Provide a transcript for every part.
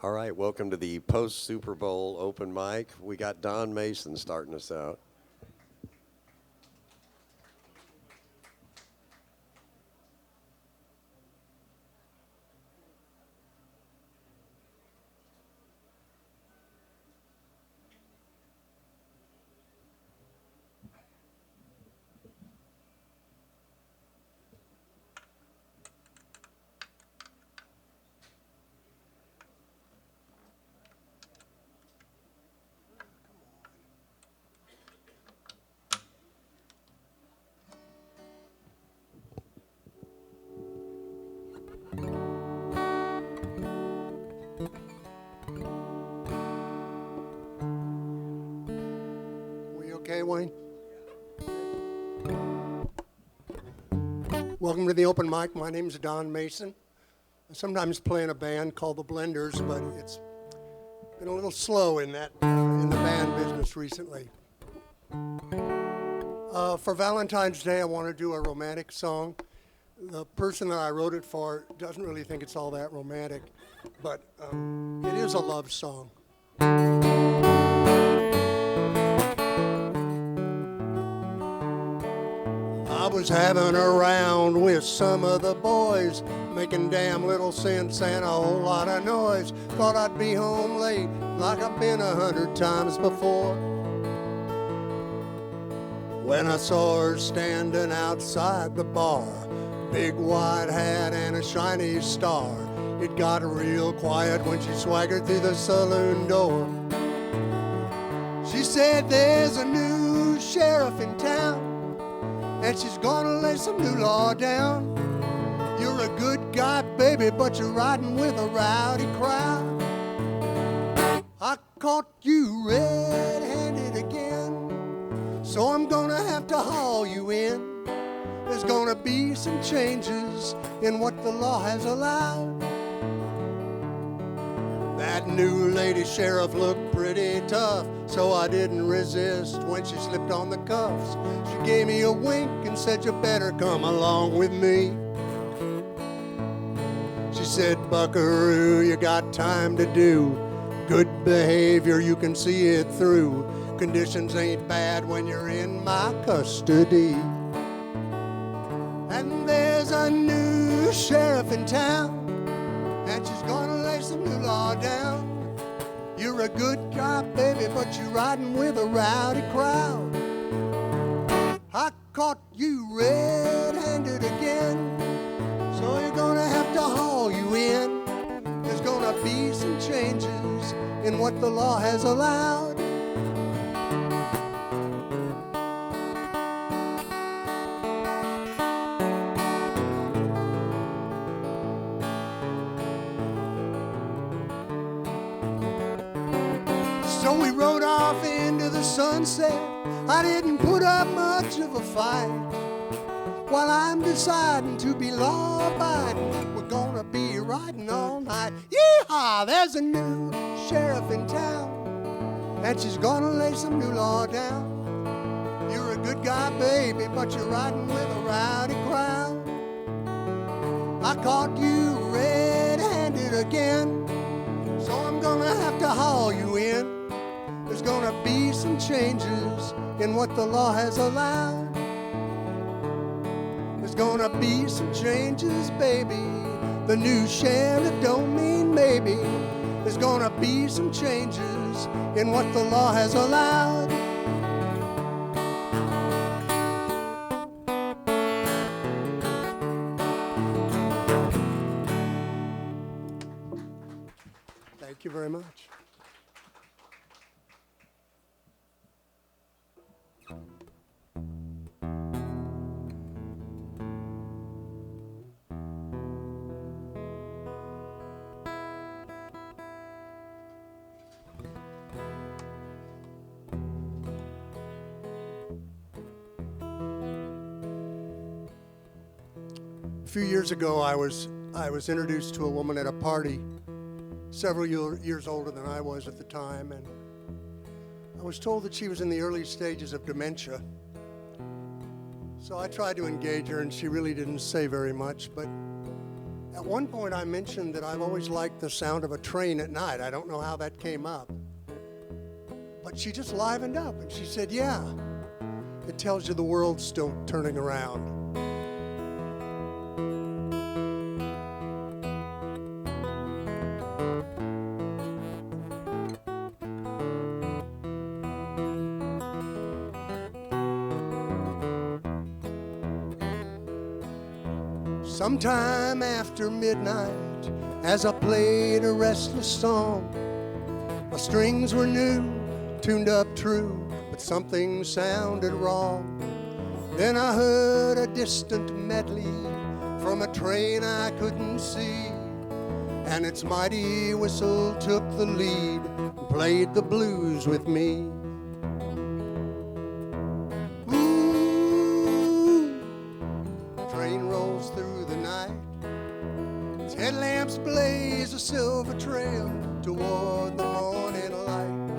All right, welcome to the post-Super Bowl open mic. We got Don Mason starting us out. Okay, Wayne? Welcome to the open mic. My name is Don Mason. I sometimes play in a band called the Blenders, but it's been a little slow in the band business recently. For Valentine's Day, I want to do a romantic song. The person that I wrote it for doesn't really think it's all that romantic, but it is a love song. I was having a round with some of the boys, making damn little sense and a whole lot of noise. Thought I'd be home late like I've been 100 times before, when I saw her standing outside the bar, big white hat and a shiny star. It got real quiet when she swaggered through the saloon door. She said, "There's a new sheriff in town, and she's gonna lay some new law down. You're a good guy, baby, but you're riding with a rowdy crowd. I caught you red-handed again, so I'm gonna have to haul you in. There's gonna be some changes in what the law has allowed." That new lady sheriff looked pretty tough, so I didn't resist when she slipped on the cuffs. She gave me a wink and said, "You better come along with me." She said, "Buckaroo, you got time to do good behavior, you can see it through. Conditions ain't bad when you're in my custody. And there's a new sheriff in town, and she's gonna lay some new law down. You're a good guy, baby, but you're riding with a rowdy crowd. I caught you red-handed again, so you're gonna have to haul you in. There's gonna be some changes in what the law has allowed." So we rode off into the sunset. I didn't put up much of a fight. While I'm deciding to be law-abiding, we're gonna be riding all night. Yeehaw! There's a new sheriff in town, and she's gonna lay some new law down. You're a good guy, baby, but you're riding with a rowdy crowd. I caught you red-handed again, so I'm gonna have to haul you in. There's gonna be some changes in what the law has allowed. There's gonna be some changes, baby. The new sheriff don't mean maybe. There's gonna be some changes in what the law has allowed. Thank you very much. A few years ago, I was introduced to a woman at a party, several years older than I was at the time, and I was told that she was in the early stages of dementia. So I tried to engage her, and she really didn't say very much, but At one point I mentioned that I've always liked the sound of a train at night. I don't know how that came up. But she just livened up and she said, yeah, it tells you the world's still turning around. Sometime after midnight, as I played a restless song, my strings were new, tuned up true, but something sounded wrong. Then I heard a distant medley from a train I couldn't see, and its mighty whistle took the lead and played the blues with me. Headlamps blaze a silver trail toward the morning light,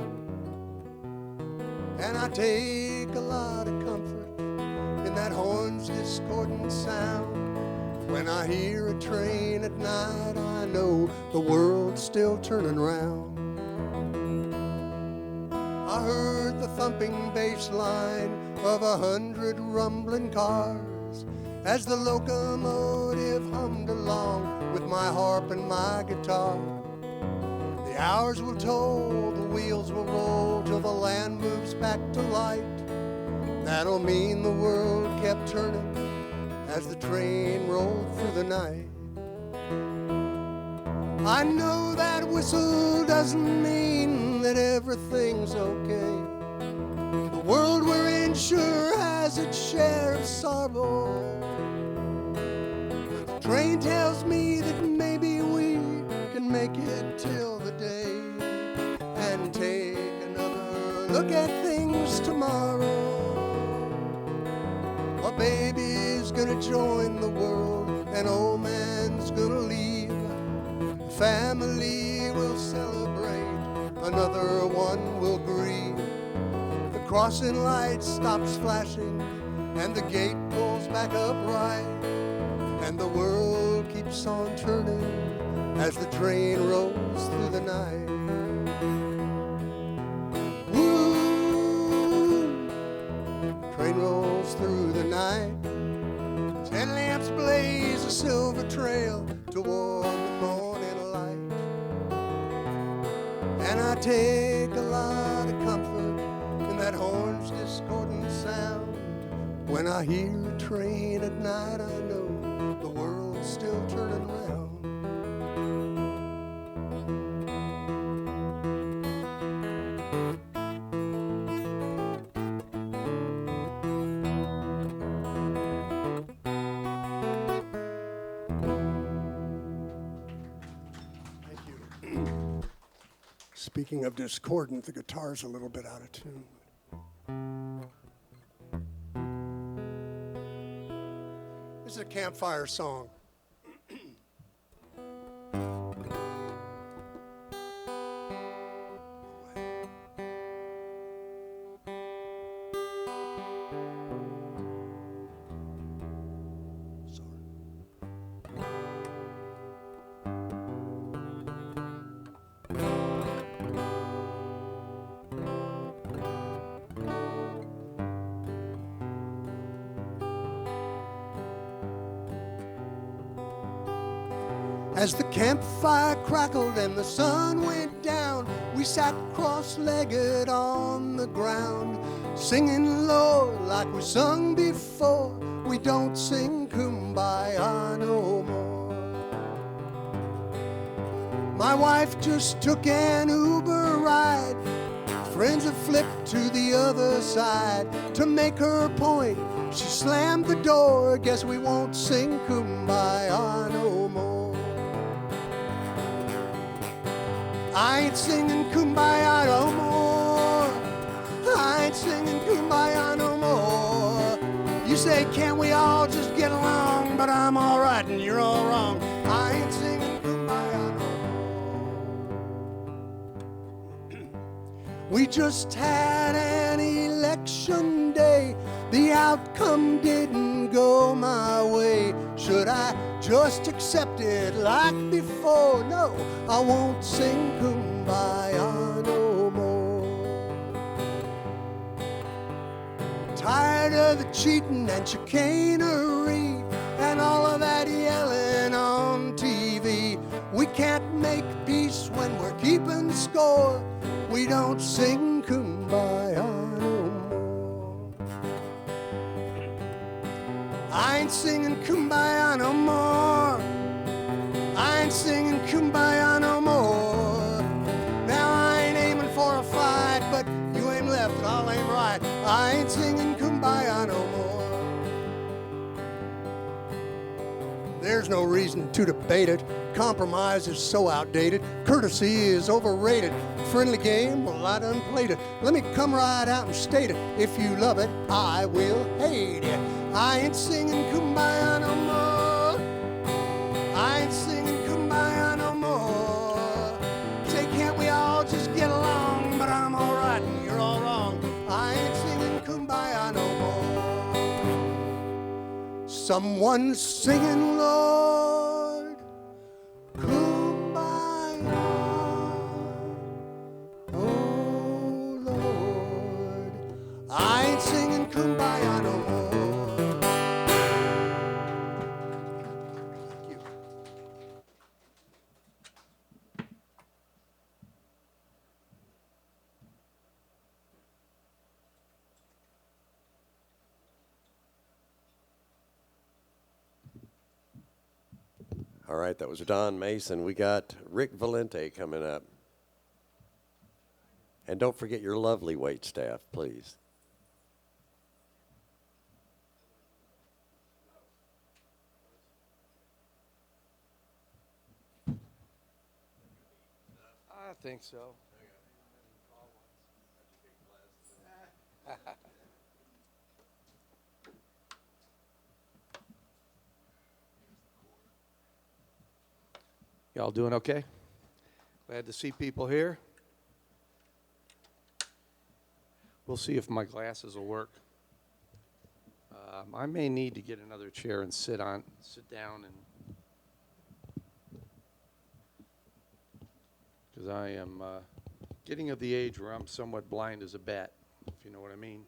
and I take a lot of comfort in that horn's discordant sound. When I hear a train at night, I know the world's still turning round. I heard the thumping bass line of 100 rumbling cars as the locomotive hummed along with my harp and my guitar. The hours will toll, the wheels will roll till the land moves back to light. That'll mean the world kept turning as the train rolled through the night. I know that whistle doesn't mean that everything's okay. The world we're in sure has its share of sorrow. Train tells me that maybe we can make it till the day and take another look at things tomorrow. A baby's gonna join the world, an old man's gonna leave. Family will celebrate, another one will grieve. The crossing light stops flashing and the gate pulls back upright, and the world keeps on turning as the train rolls through the night. Woo! Train rolls through the night. 10 lamps blaze a silver trail toward the morning light, and I take a lot of comfort in that horn's discordant sound. When I hear a train at night, I know the world's still turning round. Thank you. Speaking of discordant, the guitar's a little bit out of tune. This is a campfire song. As the campfire crackled and the sun went down, we sat cross-legged on the ground, singing low like we sung before. We don't sing Kumbaya no more. My wife just took an Uber ride. Friends have flipped to the other side. To make her point, she slammed the door. Guess we won't sing Kumbaya no more. I ain't singing Kumbaya no more. I ain't singing Kumbaya no more. You say, can't we all just get along? But I'm all right and you're all wrong. I ain't singing Kumbaya no more. We just had an election day. The outcome didn't go my way. Should I just accept it like before. No, I won't sing kumbaya no more. Tired of the cheating and chicanery and all of that yelling on TV. We can't make peace when we're keeping score. We don't sing kumbaya no more. I ain't singing kumbaya no more. I ain't singing kumbaya no more. Now I ain't aiming for a fight, but you aim left and I'll aim right. I ain't singing kumbaya no more. There's no reason to debate it. Compromise is so outdated. Courtesy is overrated. Friendly game, well, I done played it. Let me come right out and state it. If you love it, I will hate it. I ain't singing kumbaya no more. I ain't singing kumbaya no more. Say, can't we all just get along? But I'm all right and you're all wrong. I ain't singing kumbaya no more. Someone's singing, Lord, kumbaya. Oh, Lord, I ain't singing kumbaya no more. Thank you. All right, that was Don Mason. We got Rick Valente coming up. And don't forget your lovely wait staff, please. I think so. Y'all doing okay? Glad to see people here. We'll see if my glasses will work. I may need to get another chair and sit down and because I am getting of the age where I'm somewhat blind as a bat, if you know what I mean.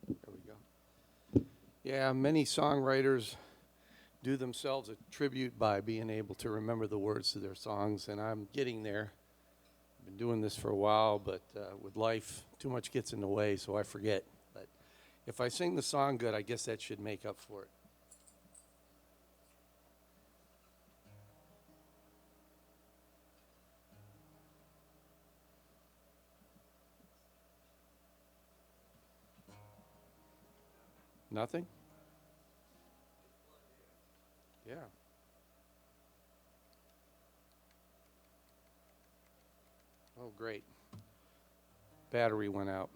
There we go. Yeah, many songwriters do themselves a tribute by being able to remember the words to their songs, and I'm getting there. I've been doing this for a while, but with life, too much gets in the way, so I forget. But if I sing the song good, I guess that should make up for it. Nothing? Yeah. Oh, great. Battery went out.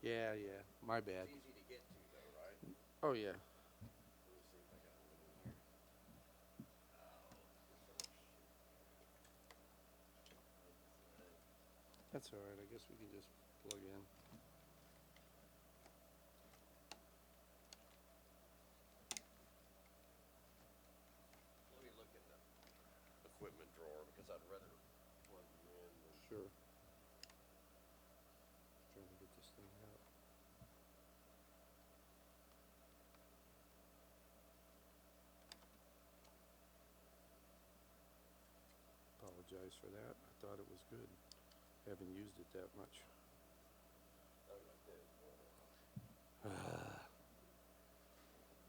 Yeah, my bad. It's easy to get to, though, right? Oh, yeah. That's all right. I guess we can just plug in. Let me look in the equipment drawer because I'd rather plug you in than... Sure. Trying to get this thing out. Apologize for that. I thought it was good. Haven't used it that much.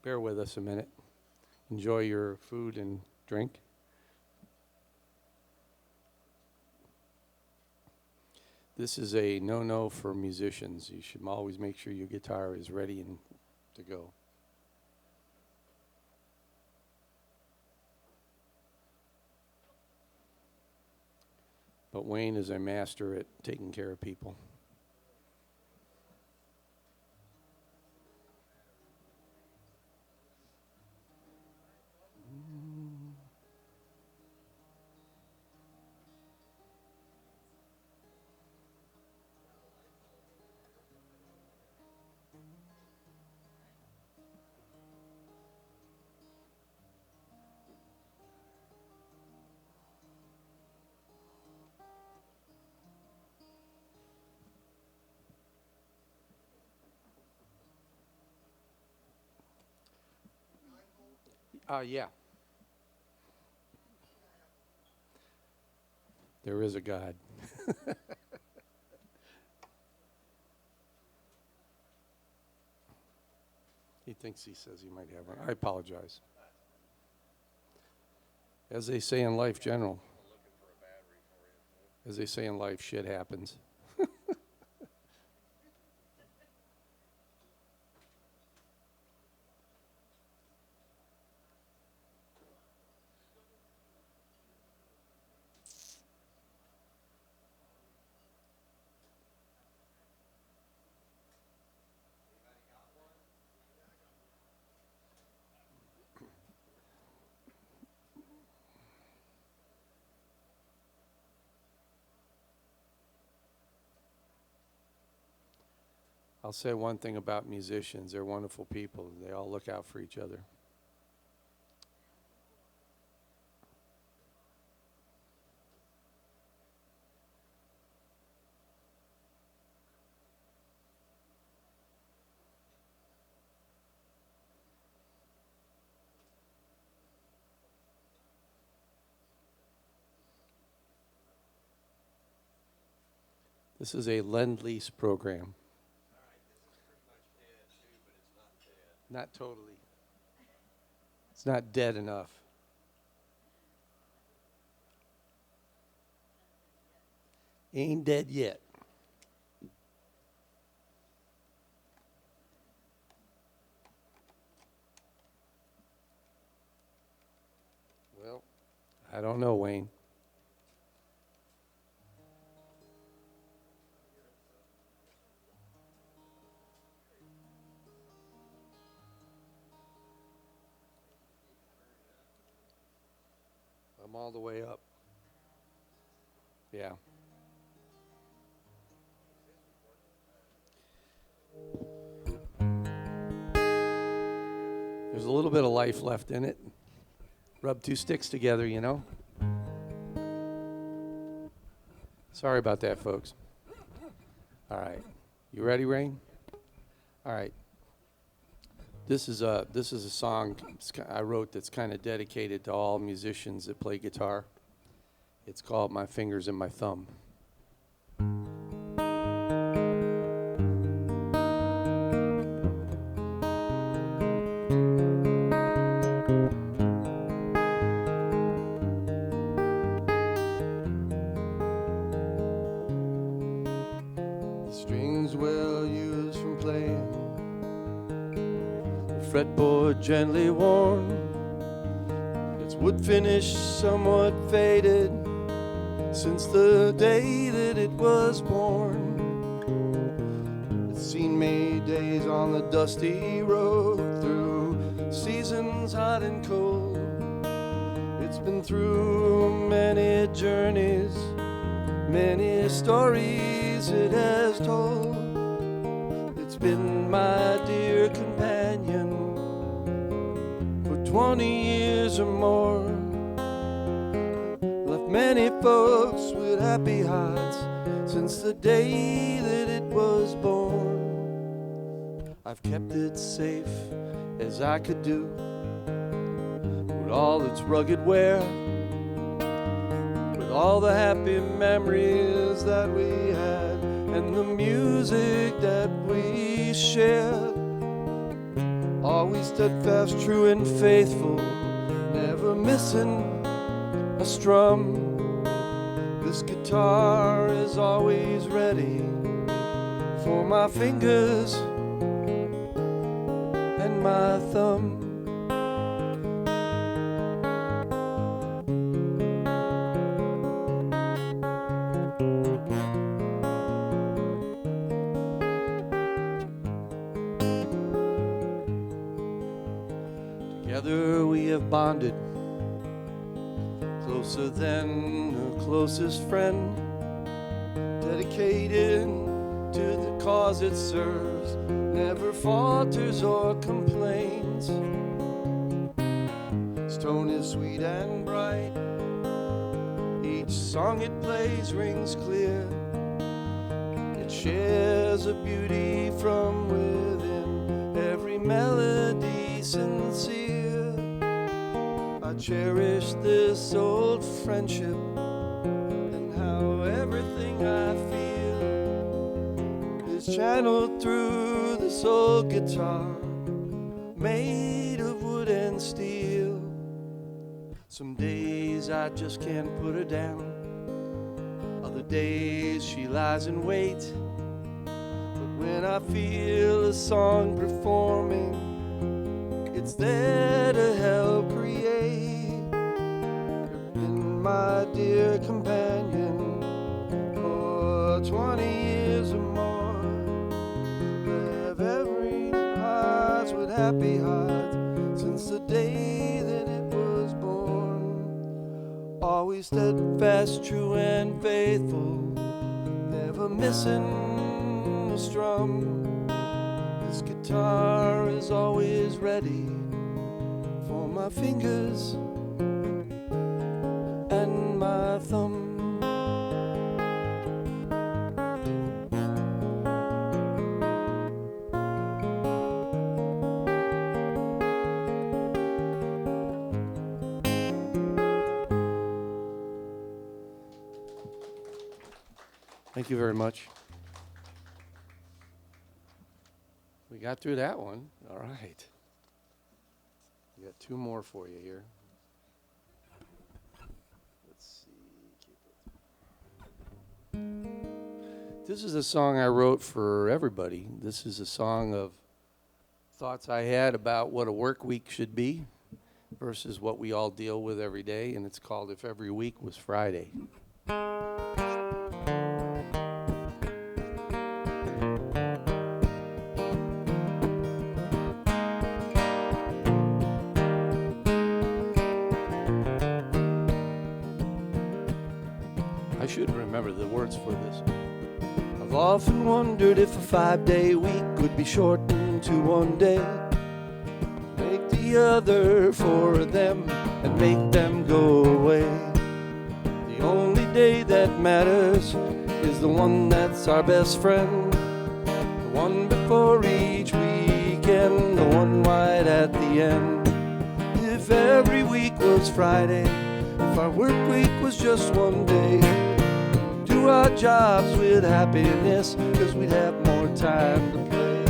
Bear with us a minute. Enjoy your food and drink. This is a no-no for musicians. You should always make sure your guitar is ready and to go. But Wayne is a master at taking care of people. Yeah. There is a God. He thinks he says he might have one. I apologize. As they say in life, General. As they say in life, shit happens. I'll say one thing about musicians. They're wonderful people. They all look out for each other. This is a Lend-Lease program. Not totally. It's not dead enough. Ain't dead yet. Well, I don't know, Wayne. I'm all the way up. Yeah. There's a little bit of life left in it. Rub two sticks together, you know. Sorry about that, folks. All right. You ready, Rain? All right. This is a song I wrote that's kind of dedicated to all musicians that play guitar. It's called My Fingers and My Thumb. The strings well used from playing, fretboard gently worn, its wood finish somewhat faded since the day that it was born. It's seen May days on the dusty road, through seasons hot and cold. It's been through many journeys, many stories it has told. It's been my dear companion for 20 years or more. Left many folks with happy hearts since the day that it was born. I've kept it safe as I could do, with all its rugged wear, with all the happy memories that we had, and the music that we shared. Always steadfast, true and faithful, never missing a strum. This guitar is always ready for my fingers and my thumb. Together we have bonded, closer than her closest friend, dedicated to the cause it serves, never falters or complains. Its tone is sweet and bright, each song it plays rings clear. It shares a beauty from within, every melody sincere. I cherish this old friendship and how everything I feel is channeled through this old guitar made of wood and steel. Some days I just can't put her down, other days she lies in wait. But when I feel a song performing, it's there to help create. You've been my dear companion for 20 years or more. We have every hearts with happy hearts since the day that it was born. Always steadfast, true and faithful, never missing a strum. This guitar is always ready for my fingers and my thumb. Thank you very much. We got through that one. All right. We got two more for you here. Let's see. This is a song I wrote for everybody. This is a song of thoughts I had about what a work week should be versus what we all deal with every day, and it's called If Every Week Was Friday. I should remember the words for this. I've often wondered if a 5-day week could be shortened to one day. Make the other for them and make them go away. The only day that matters is the one that's our best friend. The one before each weekend, the one right at the end. If every week was Friday, if our work week was just one day, do our jobs with happiness, 'cause we'd have more time to play.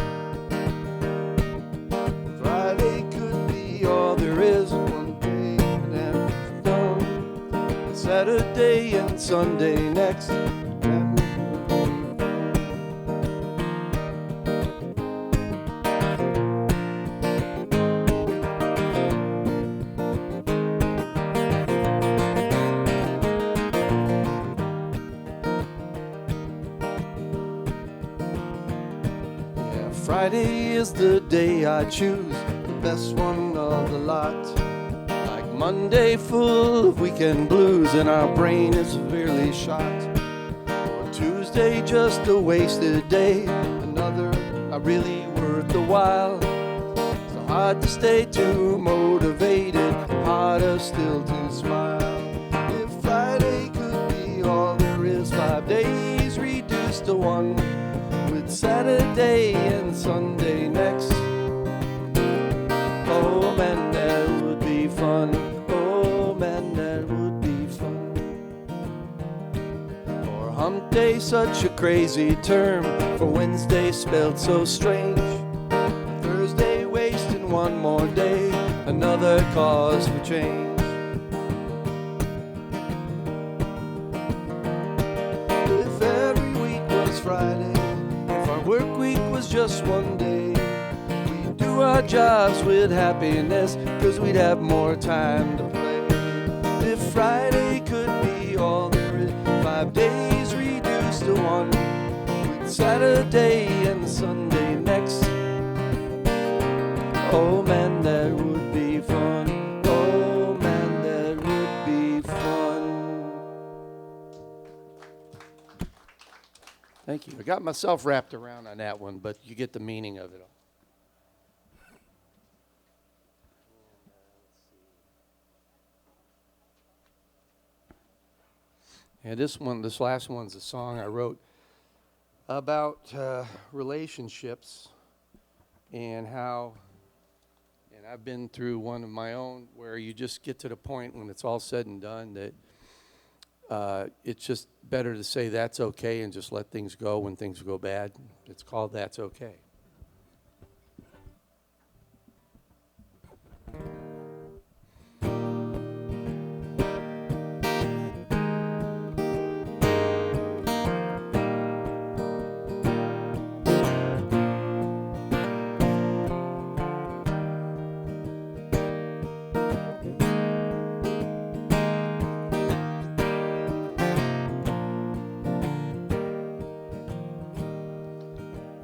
Friday could be all there is, one day and then it's done. Saturday and Sunday next. Friday is the day I choose, the best one of the lot. Like Monday, full of weekend blues, and our brain is severely shot. Or Tuesday, just a wasted day, another really worth the while. So hard to stay too motivated, harder still to smile. If Friday could be all there is, 5 days reduced to one, with Saturday and Sunday next. Oh man, that would be fun. Oh man, that would be fun. Or hump day, such a crazy term for Wednesday spelled so strange. Thursday wasting one more day, another cause for change. If every week was Friday, work week was just one day, we'd do our jobs with happiness, 'cause we'd have more time to play. If Friday could be all there is, 5 days reduced to one, with Saturday and Sunday next. Oh man, that would be fun. Oh man, that would be fun. Thank you. I got myself wrapped around on that one, but you get the meaning of it all. Yeah, this last one's a song I wrote about relationships and how, and I've been through one of my own where you just get to the point when it's all said and done that it's just better to say that's okay and just let things go when things go bad. It's called That's Okay.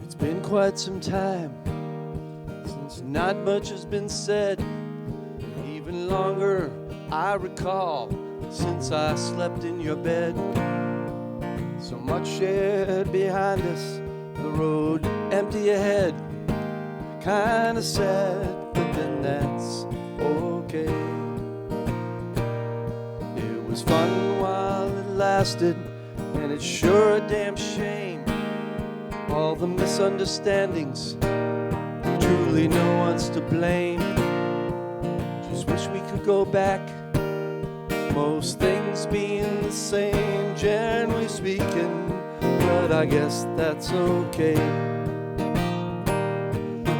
It's been quite some time since not much has been said. Even longer, I recall, since I slept in your bed. So much shared behind us, the road empty ahead. Kinda sad, but then that's okay. It was fun while it lasted, and it's sure a damn shame. All the misunderstandings, truly no one's to blame. Just wish we could go back, most things being the same, generally speaking, but I guess that's okay.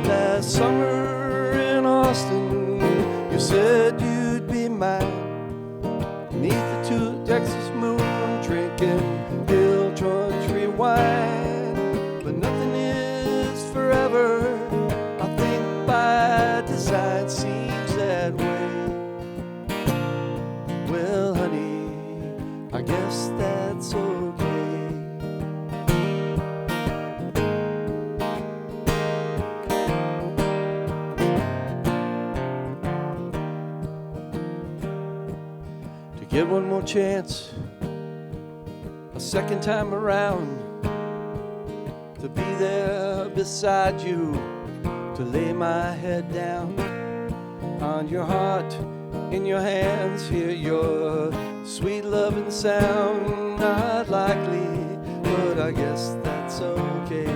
Last summer in Austin, you said you'd be mine, beneath the Texas moon, drinking hill country wine. But nothing is forever, I think by design seems that way. Well, honey, I guess that's okay. To get one more chance, a second time around, to be there beside you, to lay my head down on your heart, in your hands, hear your sweet loving sound. Not likely, but I guess that's okay.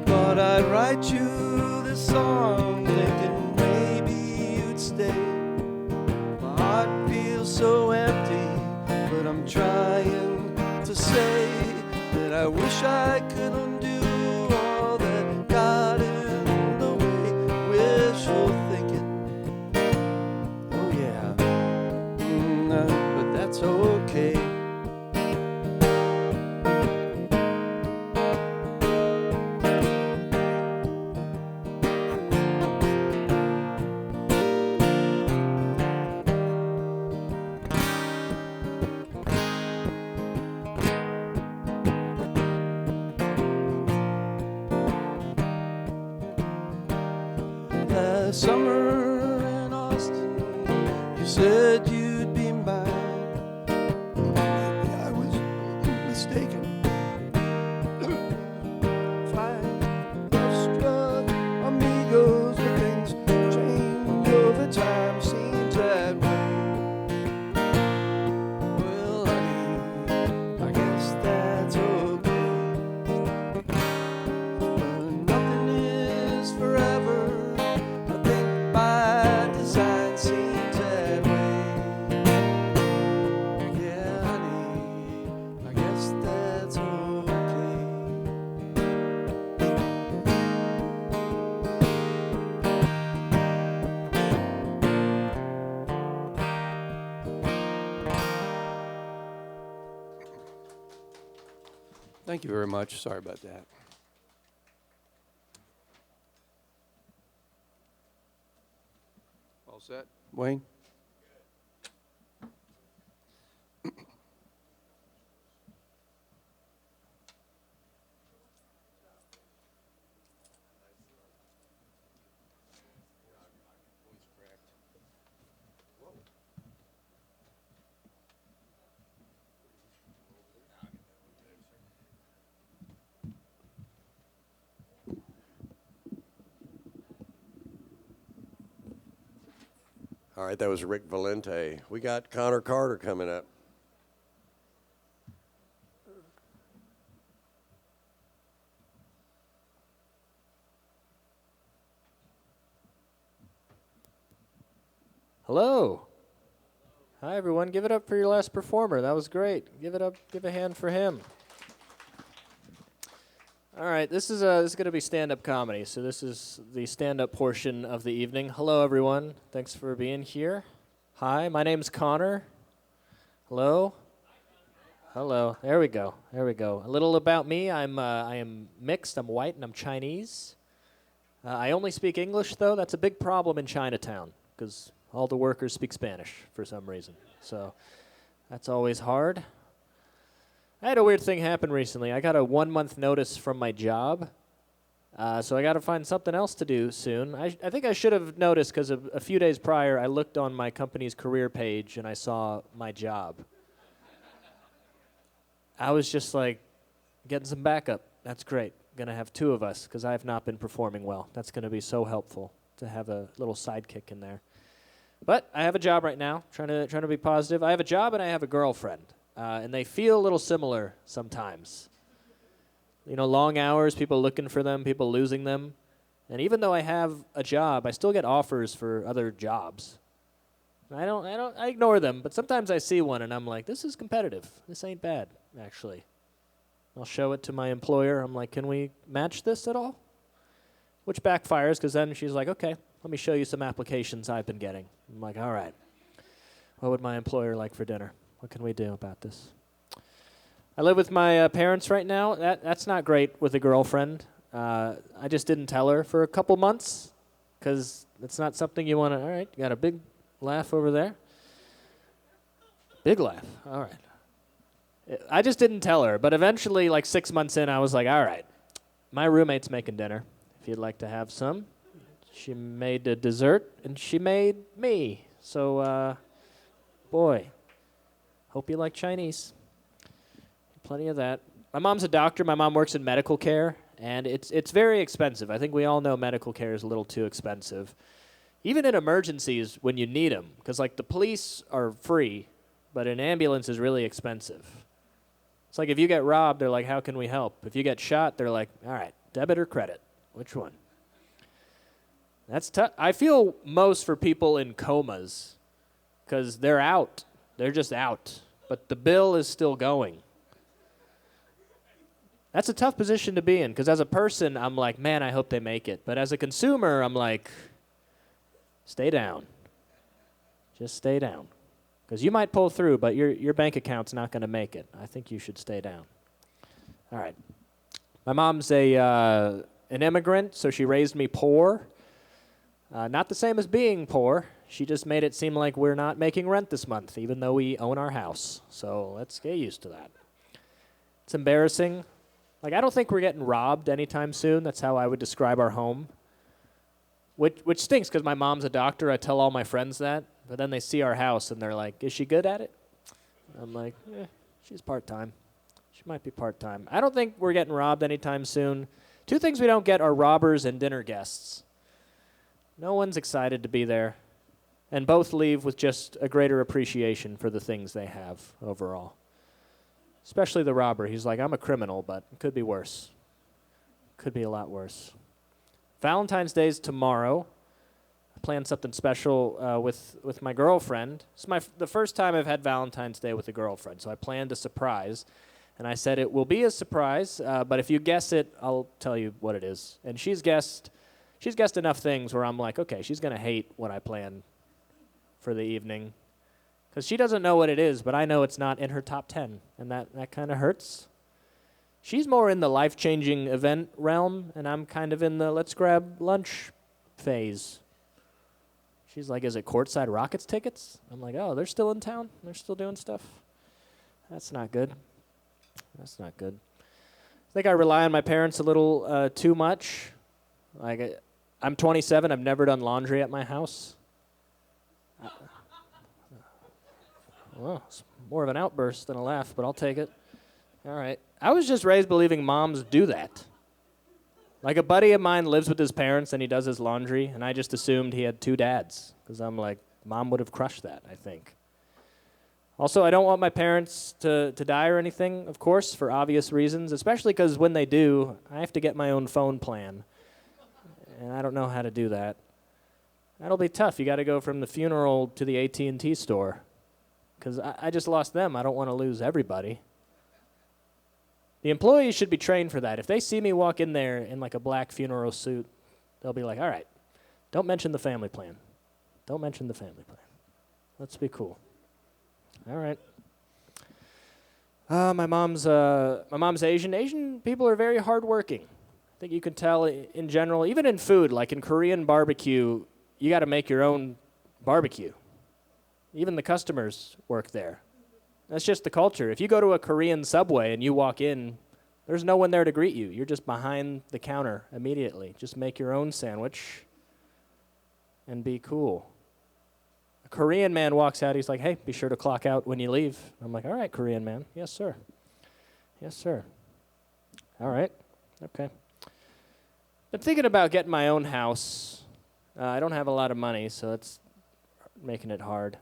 Thought I'd write you this song, thinking maybe you'd stay. My heart feels so empty, but I'm trying to say that I wish I could undo all that got in the way. Wishful thinking, oh yeah, but that's okay. Last summer in Austin, you said you'd be mine. Maybe I was mistaken. Fine, struck amigos, but things change over time, seems that way. Well, honey, I guess that's okay. But nothing is forever, by design seems that way. Yeah, honey, I guess that's okay. Thank you very much. Sorry about that. All set? Wayne? All right, that was Rick Valente. We got Connor Carter coming up. Hello. Hi, everyone. Give it up for your last performer. That was great. Give it up. Give a hand for him. All right, this is going to be stand-up comedy, so this is the stand-up portion of the evening. Hello, everyone. Thanks for being here. Hi, my name's Connor. Hello. Hello. There we go. There we go. A little about me. I am mixed. I'm white and I'm Chinese. I only speak English, though. That's a big problem in Chinatown because all the workers speak Spanish for some reason. So that's always hard. I had a weird thing happen recently. I got a 1-month notice from my job, so I got to find something else to do soon. I think I should have noticed because a few days prior, I looked on my company's career page and I saw my job. I was just like, getting some backup. That's great. Going to have 2 of us because I have not been performing well. That's going to be so helpful to have a little sidekick in there. But I have a job right now, trying to be positive. I have a job and I have a girlfriend, and they feel a little similar sometimes. You know, long hours, people looking for them, people losing them. And even though I have a job, I still get offers for other jobs. I ignore them, but sometimes I see one and I'm like, this is competitive. This ain't bad, actually. I'll show it to my employer. I'm like, can we match this at all? Which backfires, because then she's like, okay, let me show you some applications I've been getting. I'm like, all right. What would my employer like for dinner? What can we do about this? I live with my parents right now. That's not great with a girlfriend. I just didn't tell her for a couple months because it's not something you want to, all right, you got a big laugh over there. Big laugh, all right. I just didn't tell her, but eventually, like 6 months in, I was like, all right, my roommate's making dinner. If you'd like to have some. She made a dessert, and she made me. So, boy, hope you like Chinese. Plenty of that. My mom's a doctor. My mom works in medical care, and it's very expensive. I think we all know medical care is a little too expensive. Even in emergencies when you need them, because, like, the police are free, but an ambulance is really expensive. It's like if you get robbed, they're like, how can we help? If you get shot, they're like, all right, debit or credit? Which one? That's tough. I feel most for people in comas because they're out. They're just out. But the bill is still going. That's a tough position to be in because as a person, I'm like, man, I hope they make it. But as a consumer, I'm like, stay down. Just stay down. Because you might pull through, but your bank account's not going to make it. I think you should stay down. All right. My mom's an immigrant, so she raised me poor. Not the same as being poor. She just made it seem like we're not making rent this month, even though we own our house. So let's get used to that. It's embarrassing. Like, I don't think we're getting robbed anytime soon. That's how I would describe our home. Which stinks because my mom's a doctor. I tell all my friends that. But then they see our house and they're like, is she good at it? I'm like, she's part-time. She might be part-time. I don't think we're getting robbed anytime soon. 2 things we don't get are robbers and dinner guests. No one's excited to be there. And both leave with just a greater appreciation for the things they have overall. Especially the robber. He's like, I'm a criminal, but it could be worse. Could be a lot worse. Valentine's Day's tomorrow. I planned something special with my girlfriend. It's the first time I've had Valentine's Day with a girlfriend, so I planned a surprise. And I said it will be a surprise, but if you guess it, I'll tell you what it is. And she's guessed enough things where I'm like, okay, she's going to hate what I planned for the evening. Because she doesn't know what it is, but I know it's not in her top 10, and that kind of hurts. She's more in the life-changing event realm, and I'm kind of in the let's grab lunch phase. She's like, is it courtside Rockets tickets? I'm like, oh, they're still in town? They're still doing stuff? That's not good. That's not good. I think I rely on my parents a little too much. Like, I'm 27. I've never done laundry at my house. Well, it's more of an outburst than a laugh, but I'll take it. All right. I was just raised believing moms do that. Like, a buddy of mine lives with his parents and he does his laundry, and I just assumed he had 2 dads because I'm like, Mom would have crushed that, I think. Also, I don't want my parents to die or anything, of course, for obvious reasons, especially because when they do, I have to get my own phone plan. And I don't know how to do that. That'll be tough. You got to go from the funeral to the AT&T store. Because I just lost them. I don't want to lose everybody. The employees should be trained for that. If they see me walk in there in like a black funeral suit, they'll be like, all right, don't mention the family plan. Don't mention the family plan. Let's be cool. All right. My mom's Asian. Asian people are very hardworking. I think you can tell in general, even in food, like in Korean barbecue, you got to make your own barbecue. Even the customers work there. That's just the culture. If you go to a Korean Subway and you walk in, there's no one there to greet you. You're just behind the counter immediately. Just make your own sandwich and be cool. A Korean man walks out. He's like, hey, be sure to clock out when you leave. I'm like, all right, Korean man. Yes, sir. Yes, sir. All right. Okay. I'm thinking about getting my own house. I don't have a lot of money, so that's making it hard.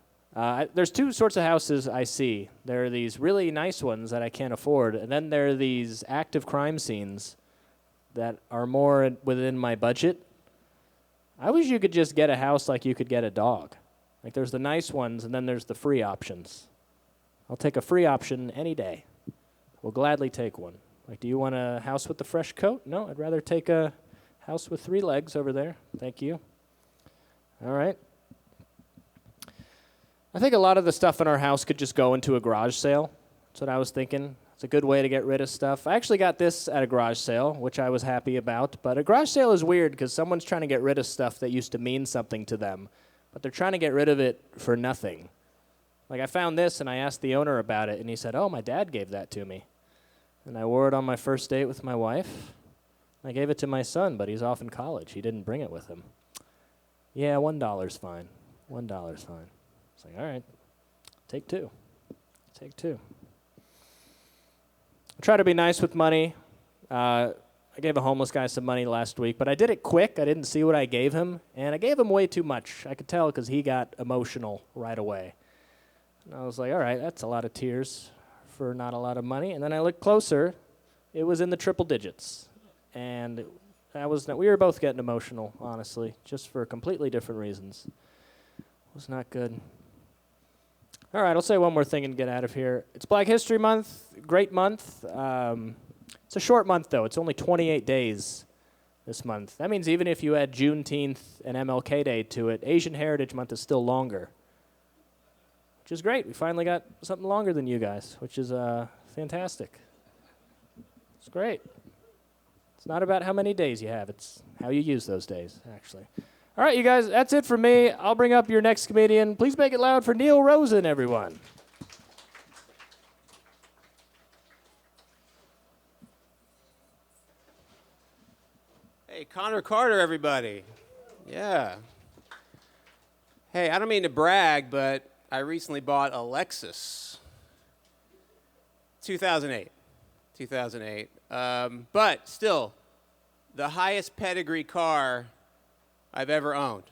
There's two sorts of houses I see. There are these really nice ones that I can't afford, and then there are these active crime scenes that are more within my budget. I wish you could just get a house like you could get a dog. Like there's the nice ones, and then there's the free options. I'll take a free option any day. We'll gladly take one. Like, do you want a house with the fresh coat? No, I'd rather take a house with 3 legs over there. Thank you. All right. I think a lot of the stuff in our house could just go into a garage sale. That's what I was thinking. It's a good way to get rid of stuff. I actually got this at a garage sale, which I was happy about. But a garage sale is weird because someone's trying to get rid of stuff that used to mean something to them. But they're trying to get rid of it for nothing. Like I found this and I asked the owner about it. And he said, oh, my dad gave that to me. And I wore it on my first date with my wife. I gave it to my son, but he's off in college. He didn't bring it with him. Yeah, $1's fine. $1's fine. It's like, all right, take 2. Take 2. I try to be nice with money. I gave a homeless guy some money last week, but I did it quick. I didn't see what I gave him, and I gave him way too much. I could tell because he got emotional right away. And I was like, all right, that's a lot of tears for not a lot of money. And then I looked closer. It was in the triple digits. And we were both getting emotional, honestly, just for completely different reasons. It was not good. All right, I'll say one more thing and get out of here. It's Black History Month, great month. It's a short month, though. It's only 28 days this month. That means even if you add Juneteenth and MLK Day to it, Asian Heritage Month is still longer, which is great. We finally got something longer than you guys, which is fantastic. It's great. It's not about how many days you have. It's how you use those days, actually. All right, you guys, that's it for me. I'll bring up your next comedian. Please make it loud for Neil Rosen, everyone. Hey, Connor Carter, everybody. Yeah. Hey, I don't mean to brag, but I recently bought a Lexus. 2008. But still, the highest pedigree car I've ever owned.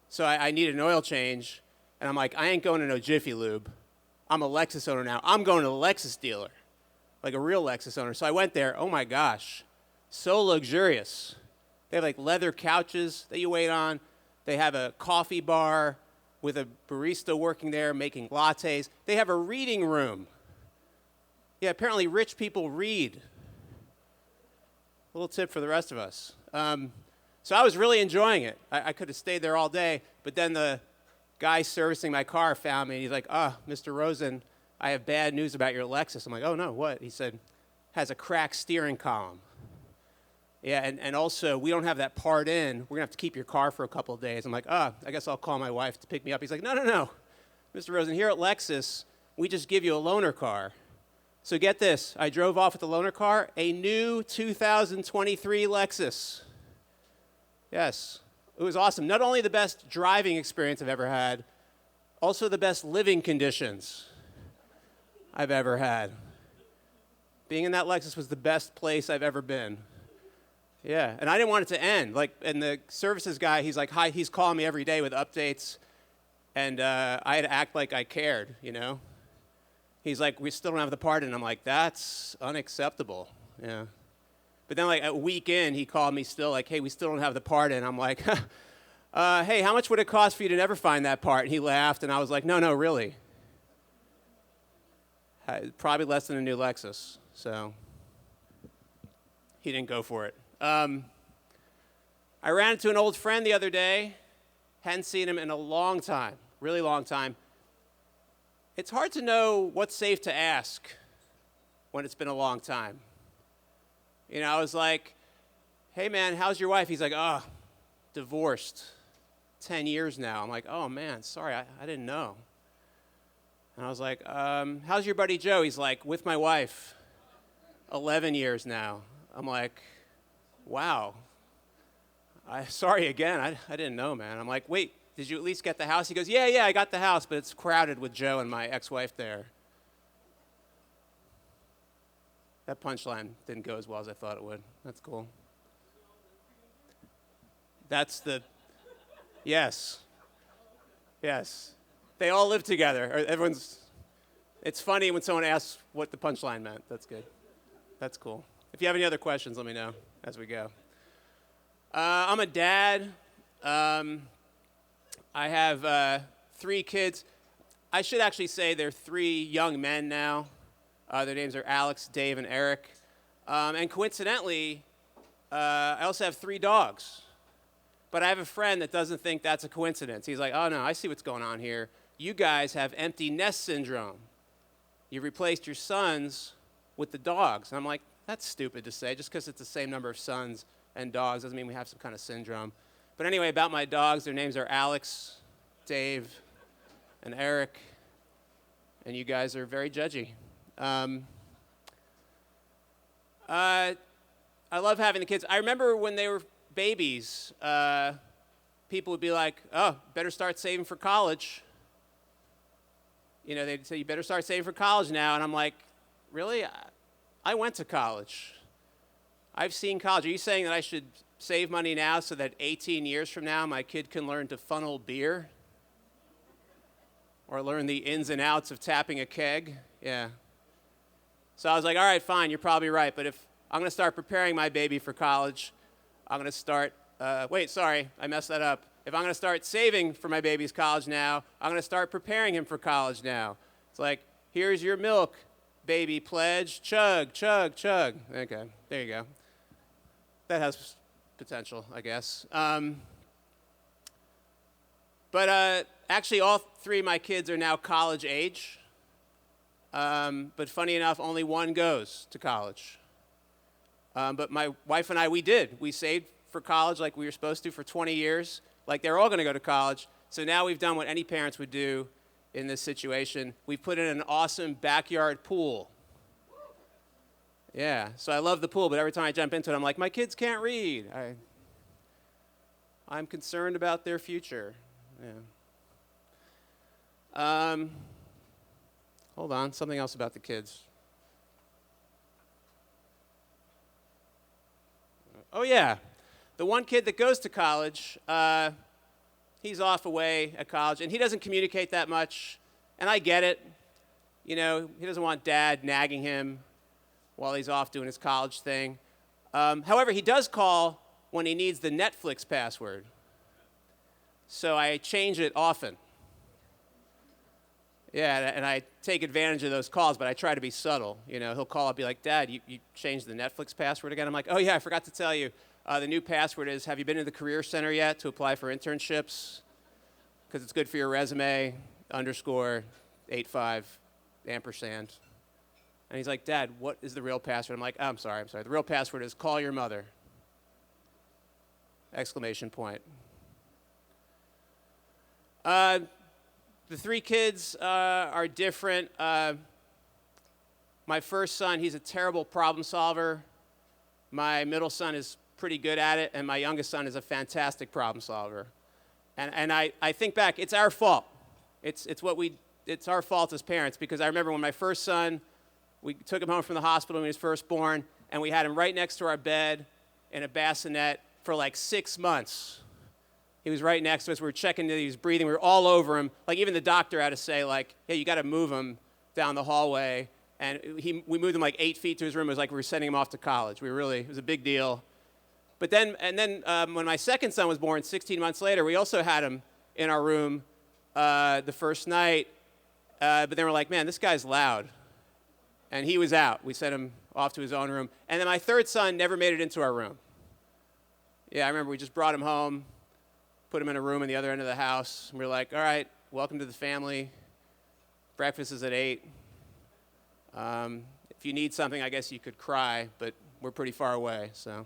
So I need an oil change, and I'm like, I ain't going to no Jiffy Lube. I'm a Lexus owner now. I'm going to the Lexus dealer, like a real Lexus owner. So I went there. Oh, my gosh. So luxurious. They have, like, leather couches that you wait on. They have a coffee bar with a barista working there making lattes. They have a reading room. Yeah, apparently rich people read. A little tip for the rest of us. So I was really enjoying it. I could have stayed there all day, but then the guy servicing my car found me, and he's like, Mr. Rosen, I have bad news about your Lexus. I'm like, oh, no, what? He said, has a cracked steering column. Yeah, and also, we don't have that part in. We're going to have to keep your car for a couple of days. I'm like, I guess I'll call my wife to pick me up. He's like, no. Mr. Rosen, here at Lexus, we just give you a loaner car. So get this. I drove off with the loaner car, a new 2023 Lexus. Yes, it was awesome. Not only the best driving experience I've ever had, also the best living conditions I've ever had. Being in that Lexus was the best place I've ever been. Yeah, and I didn't want it to end. And the services guy, he's like, hi, he's calling me every day with updates. And I had to act like I cared, you know. He's like, we still don't have the part, and I'm like, that's unacceptable, yeah. But then like a week in, he called me still like, hey, we still don't have the part, and I'm like, hey, how much would it cost for you to never find that part? And he laughed, and I was like, no, really. Probably less than a new Lexus, so he didn't go for it. I ran into an old friend the other day. Hadn't seen him in a long time, really long time. It's hard to know what's safe to ask when it's been a long time. You know, I was like, hey man, how's your wife? He's like, oh, divorced, 10 years now. I'm like, oh man, sorry, I didn't know. And I was like, how's your buddy Joe? He's like, with my wife, 11 years now. I'm like, wow. Sorry again, I didn't know, man. I'm like, wait, did you at least get the house? He goes, yeah, I got the house, but it's crowded with Joe and my ex-wife there. That punchline didn't go as well as I thought it would. That's cool. That's the, yes. They all live together. It's funny when someone asks what the punchline meant. That's good. That's cool. If you have any other questions, let me know as we go. I'm a dad. I have 3 kids. I should actually say they're 3 young men now. Their names are Alex, Dave, and Eric. And coincidentally, I also have 3 dogs. But I have a friend that doesn't think that's a coincidence. He's like, oh no, I see what's going on here. You guys have empty nest syndrome. You replaced your sons with the dogs. And I'm like, that's stupid to say. Just because it's the same number of sons and dogs doesn't mean we have some kind of syndrome. But anyway, about my dogs, their names are Alex, Dave, and Eric. And you guys are very judgy. I love having the kids. I remember when they were babies, people would be like, oh, better start saving for college. You know, they'd say, you better start saving for college now. And I'm like, really? I went to college. I've seen college. Are you saying that I should save money now so that 18 years from now my kid can learn to funnel beer? Or learn the ins and outs of tapping a keg? Yeah. So I was like, all right, fine, you're probably right. But if I'm going to start preparing my baby for college, I'm going to start, I messed that up. If I'm going to start saving for my baby's college now, I'm going to start preparing him for college now. It's like, here's your milk, baby pledge, chug, chug, chug. Okay, there you go. That has potential, I guess. But actually, all 3 of my kids are now college age. But funny enough, only one goes to college. But my wife and I, we saved for college like we were supposed to for 20 years. Like they're all going to go to college. So now we've done what any parents would do in this situation. We've put in an awesome backyard pool. Yeah, so I love the pool, but every time I jump into it, I'm like, my kids can't read. I'm concerned about their future. Yeah. Hold on, something else about the kids. Oh yeah, the one kid that goes to college, he's off away at college, and he doesn't communicate that much, and I get it. You know, he doesn't want dad nagging him while he's off doing his college thing. However, he does call when he needs the Netflix password, so I change it often. Yeah, and I take advantage of those calls, but I try to be subtle. You know, he'll call up, be like, Dad, you changed the Netflix password again? I'm like, oh yeah, I forgot to tell you. The new password is, have you been to the Career Center yet to apply for internships? Because it's good for your resume, _85, ampersand. And he's like, Dad, what is the real password? I'm like, oh, I'm sorry. The real password is call your mother, ! The 3 kids are different. My first son, he's a terrible problem solver. My middle son is pretty good at it, and my youngest son is a fantastic problem solver. And I think back, it's our fault. It's our fault as parents, because I remember when my first son, we took him home from the hospital when he was first born, and we had him right next to our bed in a bassinet for like 6 months. He was right next to us. We were checking that he was breathing. We were all over him. Like, even the doctor had to say, like, hey, you got to move him down the hallway. And we moved him like 8 feet to his room. It was like we were sending him off to college. It was a big deal. But then when my second son was born, 16 months later, we also had him in our room the first night. But then we're like, man, this guy's loud. And he was out. We sent him off to his own room. And then my third son never made it into our room. Yeah, I remember we just brought him home, put him in a room on the other end of the house. And we were like, all right, welcome to the family. Breakfast is at 8. If you need something, I guess you could cry, but we're pretty far away, so.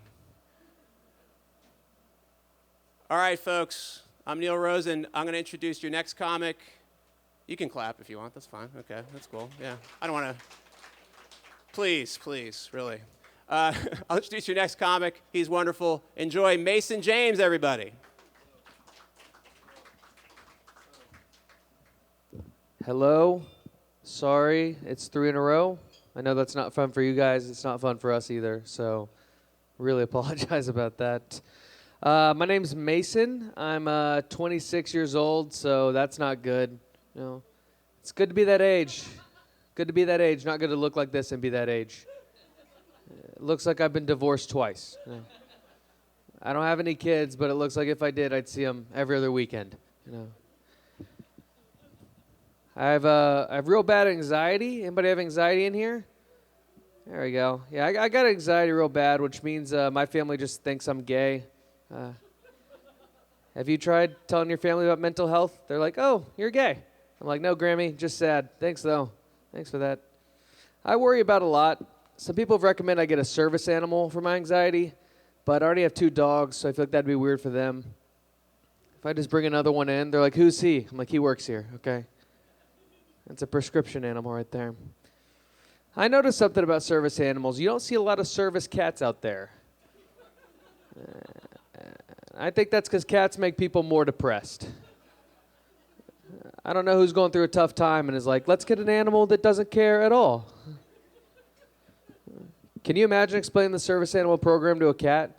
All right, folks, I'm Neil Rosen. I'm going to introduce your next comic. You can clap if you want. That's fine. Okay, that's cool. Yeah, I don't want to. Please, really. I'll introduce your next comic. He's wonderful. Enjoy Mason James, everybody. Hello. Sorry, it's 3 in a row. I know that's not fun for you guys. It's not fun for us either, so really apologize about that. My name's Mason. I'm 26 years old, so that's not good. You know, it's good to be that age. Good to be that age. Not good to look like this and be that age. It looks like I've been divorced twice. You know. I don't have any kids, but it looks like if I did, I'd see them every other weekend. You know. I have real bad anxiety. Anybody have anxiety in here? There we go. Yeah, I got anxiety real bad, which means my family just thinks I'm gay. Have you tried telling your family about mental health? They're like, oh, you're gay. I'm like, no, Grammy, just sad. Thanks, though. Thanks for that. I worry about a lot. Some people have recommended I get a service animal for my anxiety, but I already have 2 dogs, so I feel like that'd be weird for them. If I just bring another one in, they're like, who's he? I'm like, he works here, okay? That's a prescription animal right there. I noticed something about service animals. You don't see a lot of service cats out there. I think that's because cats make people more depressed. I don't know who's going through a tough time and is like, let's get an animal that doesn't care at all. Can you imagine explaining the service animal program to a cat?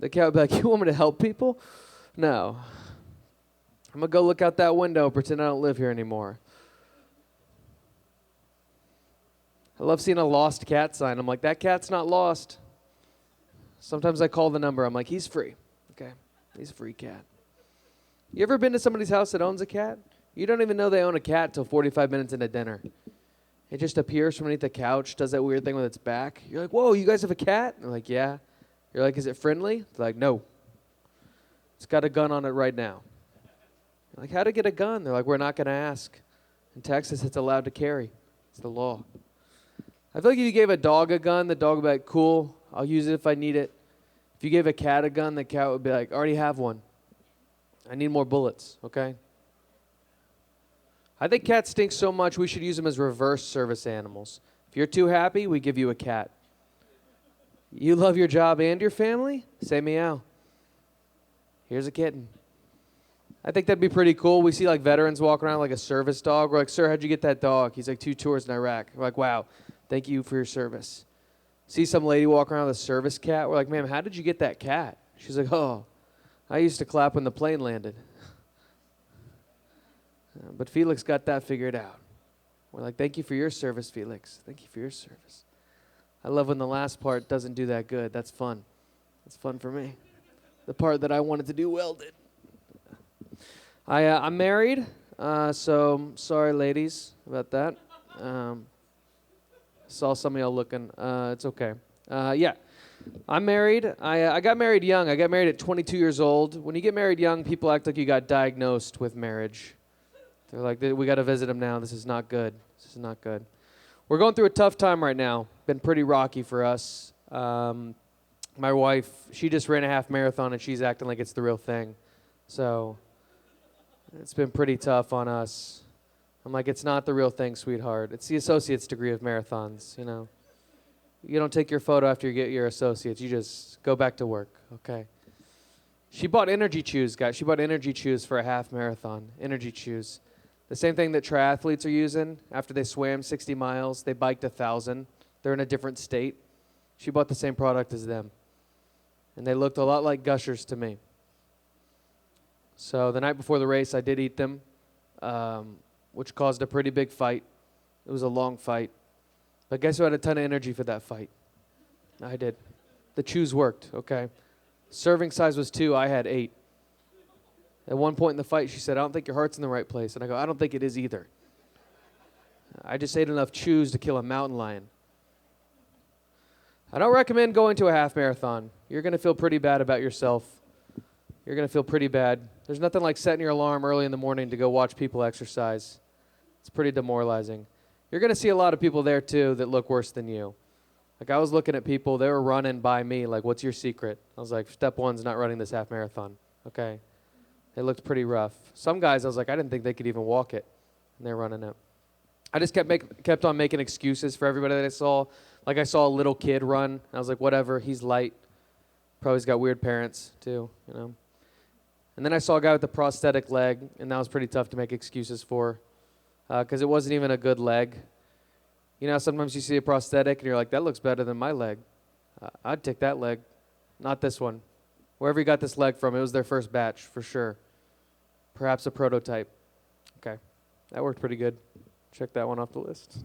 The cat would be like, you want me to help people? No. I'm going to go look out that window and pretend I don't live here anymore. I love seeing a lost cat sign. I'm like, that cat's not lost. Sometimes I call the number. I'm like, he's free. Okay, he's a free cat. You ever been to somebody's house that owns a cat? You don't even know they own a cat till 45 minutes into dinner. It just appears from underneath the couch, does that weird thing with its back. You're like, whoa, you guys have a cat? And they're like, yeah. You're like, is it friendly? They're like, no. It's got a gun on it right now. You're like, how to get a gun? They're like, we're not going to ask. In Texas, it's allowed to carry. It's the law. I feel like if you gave a dog a gun, the dog would be like, cool, I'll use it if I need it. If you gave a cat a gun, the cat would be like, I already have one. I need more bullets, okay? I think cats stink so much we should use them as reverse service animals. If you're too happy, we give you a cat. You love your job and your family? Say meow. Here's a kitten. I think that'd be pretty cool. We see like veterans walk around like a service dog. We're like, sir, how'd you get that dog? He's like, 2 tours in Iraq. We're like, wow. Thank you for your service. See some lady walk around with a service cat. We're like, ma'am, how did you get that cat? She's like, oh, I used to clap when the plane landed. But Felix got that figured out. We're like, thank you for your service, Felix. Thank you for your service. I love when the last part doesn't do that good. That's fun. That's fun for me. The part that I wanted to do well did. I'm married, so sorry, ladies, about that. Saw some of y'all looking. It's okay. Yeah, I'm married. I got married young. I got married at 22 years old. When you get married young, people act like you got diagnosed with marriage. They're like, we got to visit him now. This is not good. This is not good. We're going through a tough time right now. Been pretty rocky for us. My wife, she just ran a half marathon, and she's acting like it's the real thing. So it's been pretty tough on us. I'm like, it's not the real thing, sweetheart. It's the associate's degree of marathons, you know. You don't take your photo after you get your associates. You just go back to work, okay? She bought energy chews, guys. She bought energy chews for a half marathon, energy chews. The same thing that triathletes are using after they swam 60 miles. They biked 1,000. They're in a different state. She bought the same product as them. And they looked a lot like Gushers to me. So the night before the race, I did eat them, which caused a pretty big fight. It was a long fight. But guess who had a ton of energy for that fight? I did. The chews worked, okay? Serving size was 2. I had 8. At one point in the fight, she said, I don't think your heart's in the right place. And I go, I don't think it is either. I just ate enough chews to kill a mountain lion. I don't recommend going to a half marathon. You're going to feel pretty bad about yourself. You're going to feel pretty bad. There's nothing like setting your alarm early in the morning to go watch people exercise. It's pretty demoralizing. You're going to see a lot of people there, too, that look worse than you. Like, I was looking at people, they were running by me, like, what's your secret? I was like, step 1's not running this half marathon, okay? They looked pretty rough. Some guys, I was like, I didn't think they could even walk it, and they're running it. I just kept on making excuses for everybody that I saw. Like, I saw a little kid run, and I was like, whatever, he's light. Probably he's got weird parents, too, you know? And then I saw a guy with a prosthetic leg, and that was pretty tough to make excuses for, because it wasn't even a good leg. You know, sometimes you see a prosthetic, and you're like, that looks better than my leg. I'd take that leg, not this one. Wherever you got this leg from, it was their first batch, for sure. Perhaps a prototype. Okay, that worked pretty good. Check that one off the list.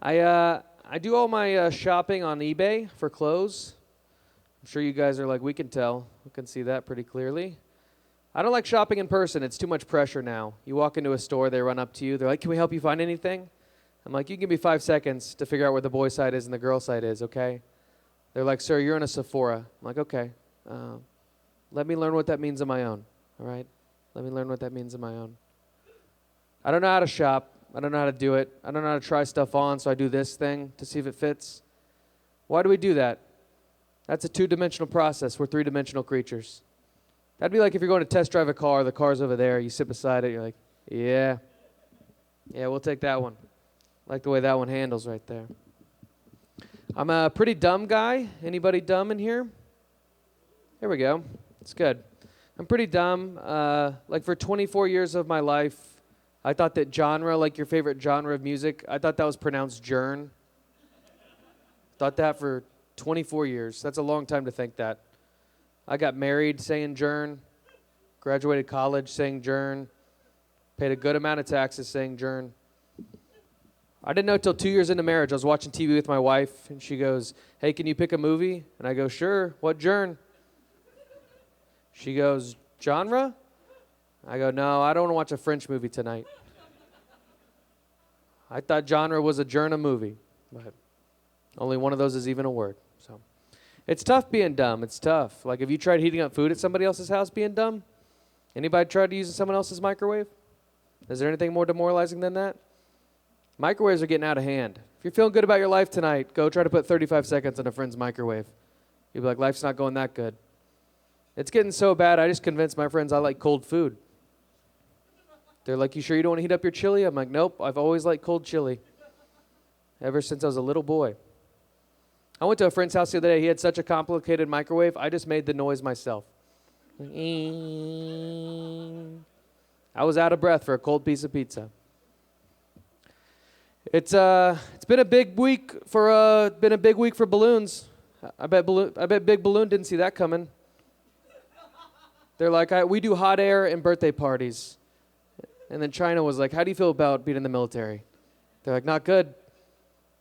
I do all my shopping on eBay for clothes. I'm sure you guys are like, we can tell. We can see that pretty clearly. I don't like shopping in person. It's too much pressure now. You walk into a store, they run up to you. They're like, can we help you find anything? I'm like, you give me 5 seconds to figure out where the boy side is and the girl side is, okay? They're like, sir, you're in a Sephora. I'm like, okay. Let me learn what that means on my own, all right? Let me learn what that means on my own. I don't know how to shop. I don't know how to do it. I don't know how to try stuff on, so I do this thing to see if it fits. Why do we do that? That's a 2-dimensional process. We're 3-dimensional creatures. That'd be like if you're going to test drive a car, the car's over there, you sit beside it, you're like, yeah, we'll take that one. Like the way that one handles right there. I'm a pretty dumb guy. Anybody dumb in here? There we go. It's good. I'm pretty dumb. Like for 24 years of my life, I thought that genre, like your favorite genre of music, I thought that was pronounced journ. Thought that for 24 years. That's a long time to think that. I got married saying journ, graduated college saying journ, paid a good amount of taxes saying journ. I didn't know till 2 years into marriage. I was watching TV with my wife, and she goes, hey, can you pick a movie? And I go, sure. What journ? She goes, genre? I go, no, I don't want to watch a French movie tonight. I thought genre was a journ movie, but only one of those is even a word. So it's tough being dumb. It's tough. Like, have you tried heating up food at somebody else's house being dumb? Anybody tried to use someone else's microwave? Is there anything more demoralizing than that? Microwaves are getting out of hand. If you're feeling good about your life tonight, go try to put 35 seconds in a friend's microwave. You'll be like, life's not going that good. It's getting so bad, I just convinced my friends I like cold food. They're like, you sure you don't want to heat up your chili? I'm like, nope, I've always liked cold chili. Ever since I was a little boy. I went to a friend's house the other day. He had such a complicated microwave, I just made the noise myself. I was out of breath for a cold piece of pizza. It's been a big week for balloons. I bet Big Balloon didn't see that coming. They're like, we do hot air and birthday parties. And then China was like, how do you feel about being in the military? They're like, not good.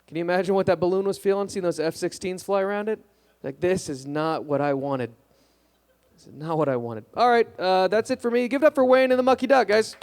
Can you imagine what that balloon was feeling, seeing those F-16s fly around it? Like, this is not what I wanted. This is not what I wanted. All right, that's it for me. Give it up for Wayne and the Mucky Duck, guys.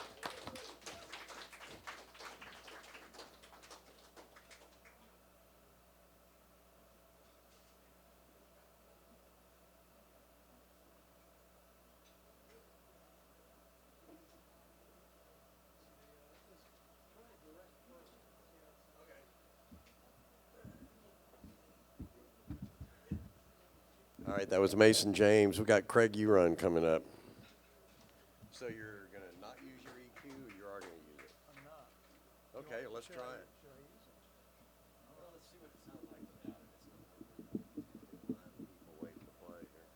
All right, that was Mason James. We got Craig Urun coming up. So you're going to not use your EQ, or you are going to use it? I'm not. Okay, let's try it. Well, let's see what it sounds like without it. We'll wait to play here.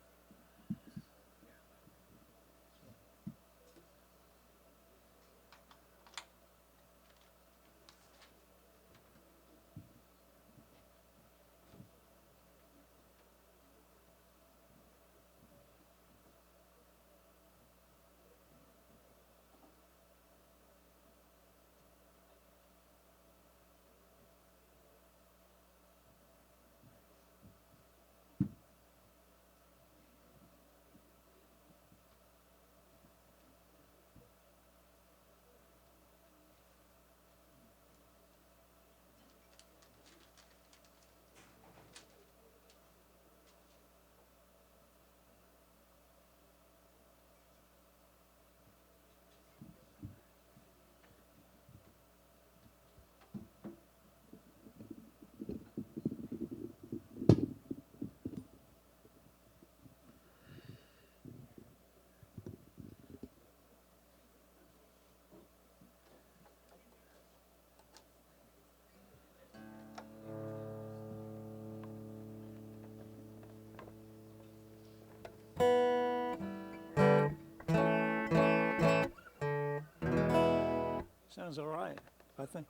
Sounds all right, I think.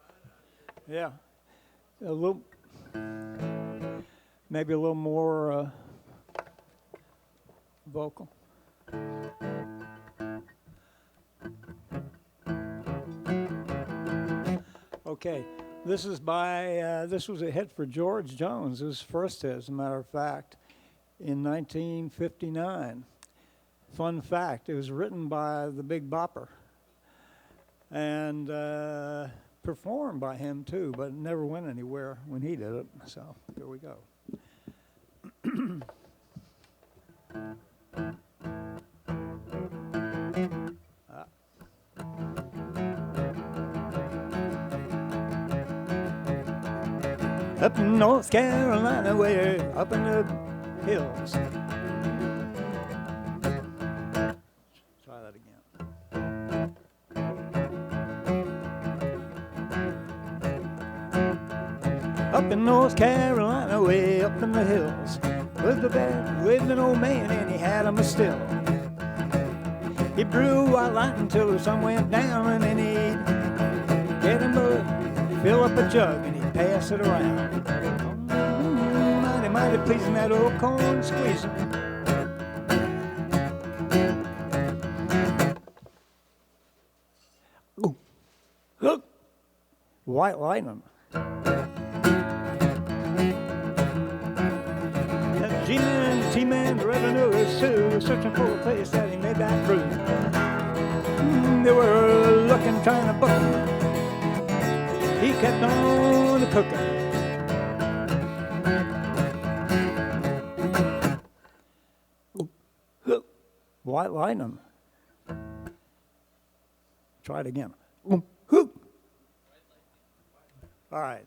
Yeah. A little, maybe a little more vocal. Okay, this is by, this was a hit for George Jones, his first hit, as a matter of fact, in 1959. Fun fact, it was written by the Big Bopper and performed by him too, but it never went anywhere when he did it, so here we go. Up in North Carolina, way up in the hills. Try that again. Up in North Carolina, way up in the hills, lived an old man and he had him a still. He brewed white lightning till the sun went down, and then he'd get him a fill up a jug and he'd pass it around. Mighty, mighty pleasing, that old corn squeezing. Ooh. Look, white lightning. That G-man, T-man, the revenue is too, searching for a place that he made that brew. They were looking, trying to book him. He kept on cooking. White lightning. Try it again. All right.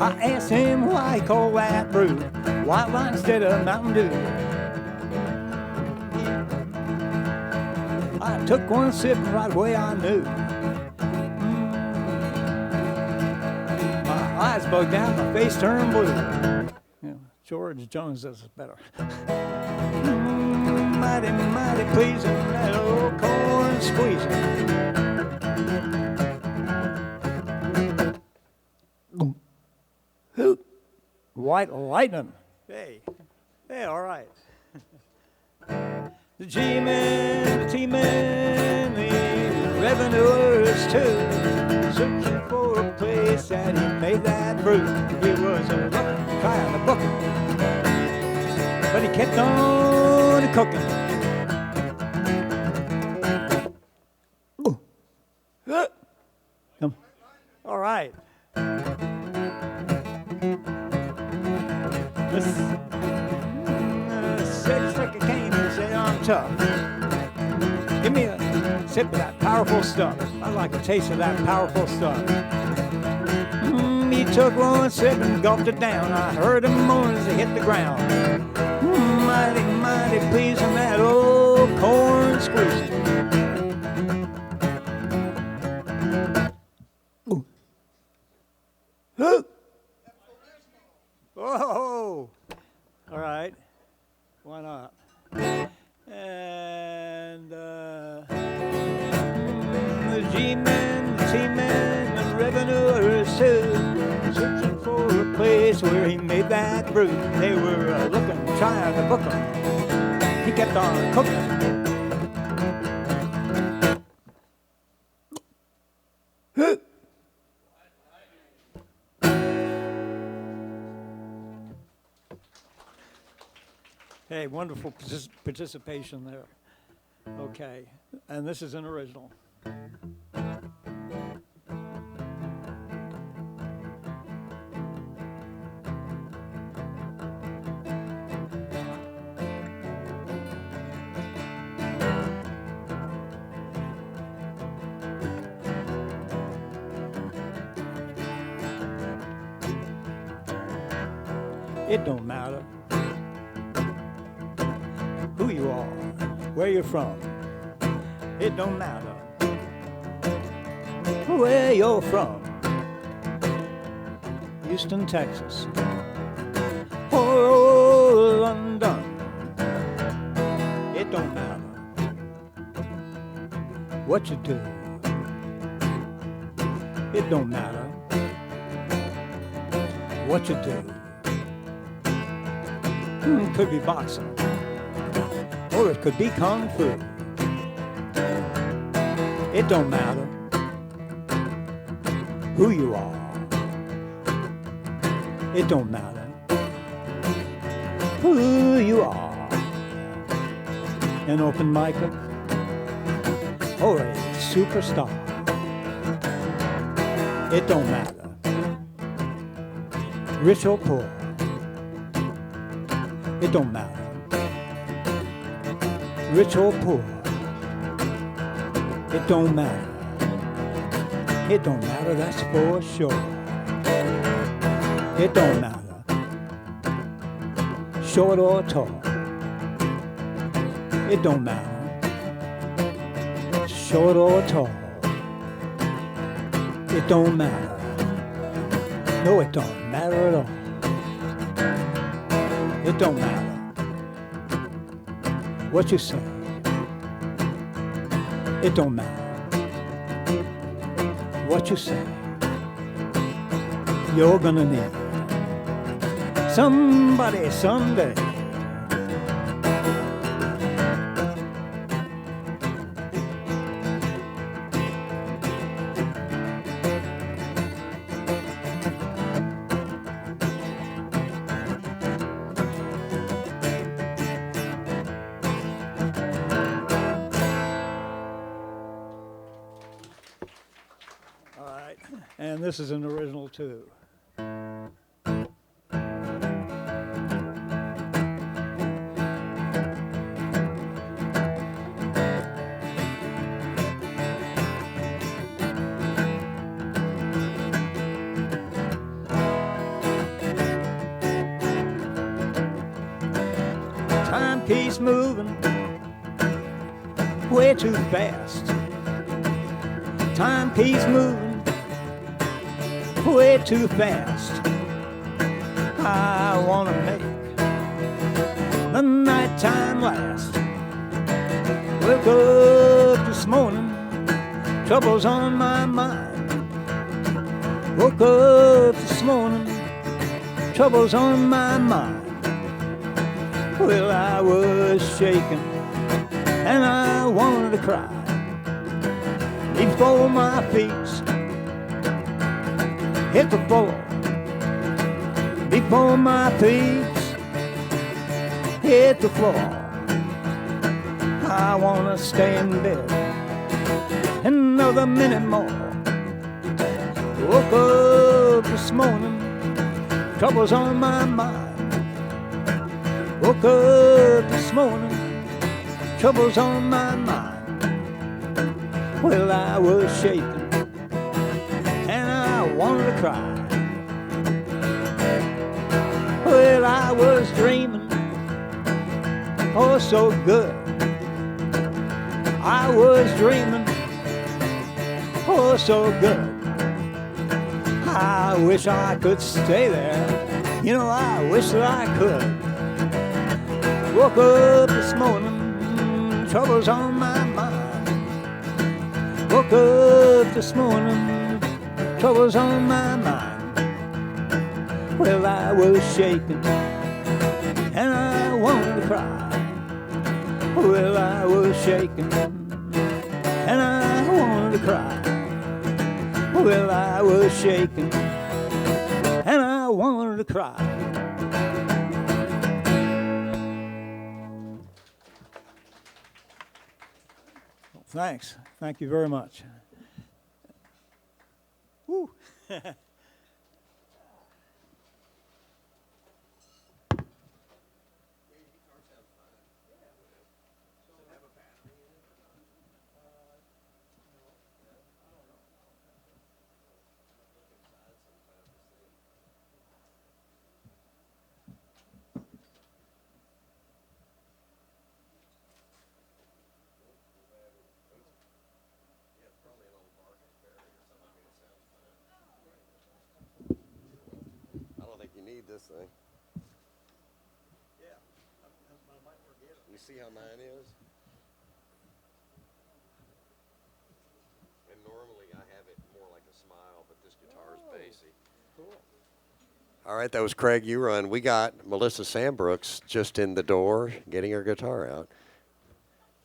I asked him why he called that brew white line instead of Mountain Dew. I took one sip and right away I knew. My eyes bugged out, my face turned blue. Yeah, George Jones does it better. Mighty, mighty pleasing, that old corn squeezing. White lightning. Hey, all right. The G-man, the T-man, the revenuers too, searching for a place that he made that brew. He was a looking, trying to book him, but he kept on cooking. All right. Said like a cane and say I'm tough. Give me a sip of that powerful stuff. I like a taste of that powerful stuff. He took one sip and gulped it down. I heard him moan as he hit the ground. Mighty, mighty pleasing, that old corn squeezing. Whoa! All right. Why not? And the G-man, the T-man, the revenuers too, searching for a place where he made that brew. They were looking, trying to book him. He kept on cooking. Hey, wonderful participation there. Okay, and this is an original. It don't matter who you are, where you're from. It don't matter where you're from. Houston, Texas, Oh, London, it don't matter what you do. It don't matter what you do. Could be boxing, or it could be kung fu. It don't matter who you are. It don't matter who you are. An open micer or a superstar. It don't matter rich or poor. It don't matter rich or poor. It don't matter. It don't matter, that's for sure. It don't matter short or tall. It don't matter short or tall. It don't matter. No, it don't matter at all. It don't matter what you say. It don't matter what you say. You're gonna need somebody someday. And this is an original too. Time keeps moving way too fast. Time keeps moving way too fast. I wanna make the nighttime last. Woke up this morning, troubles on my mind. Woke up this morning, troubles on my mind. Well, I was shaking and I wanted to cry. Before my feet hit the floor, before my feet hit the floor. I wanna stay in bed another minute more. Woke up this morning, troubles on my mind. Woke up this morning, troubles on my mind. Well, I was shaking and I wanted to cry. Well, I was dreaming, oh so good. I was dreaming, oh so good. I wish I could stay there, you know, I wish that I could. Woke up this morning, troubles on my mind. Woke up this morning, troubles on my mind. Well, I was shaking and I wanted to cry. Well, I was shaking and I wanted to cry. Well, I was shaking and I wanted to cry. Thanks. Thank you very much. Woo. I don't think you need this thing. see how mine is? And normally I have it more like a smile, but this guitar is bassy. Cool. All right, that was Craig Urun. We got Melissa Sambrooks just in the door getting her guitar out.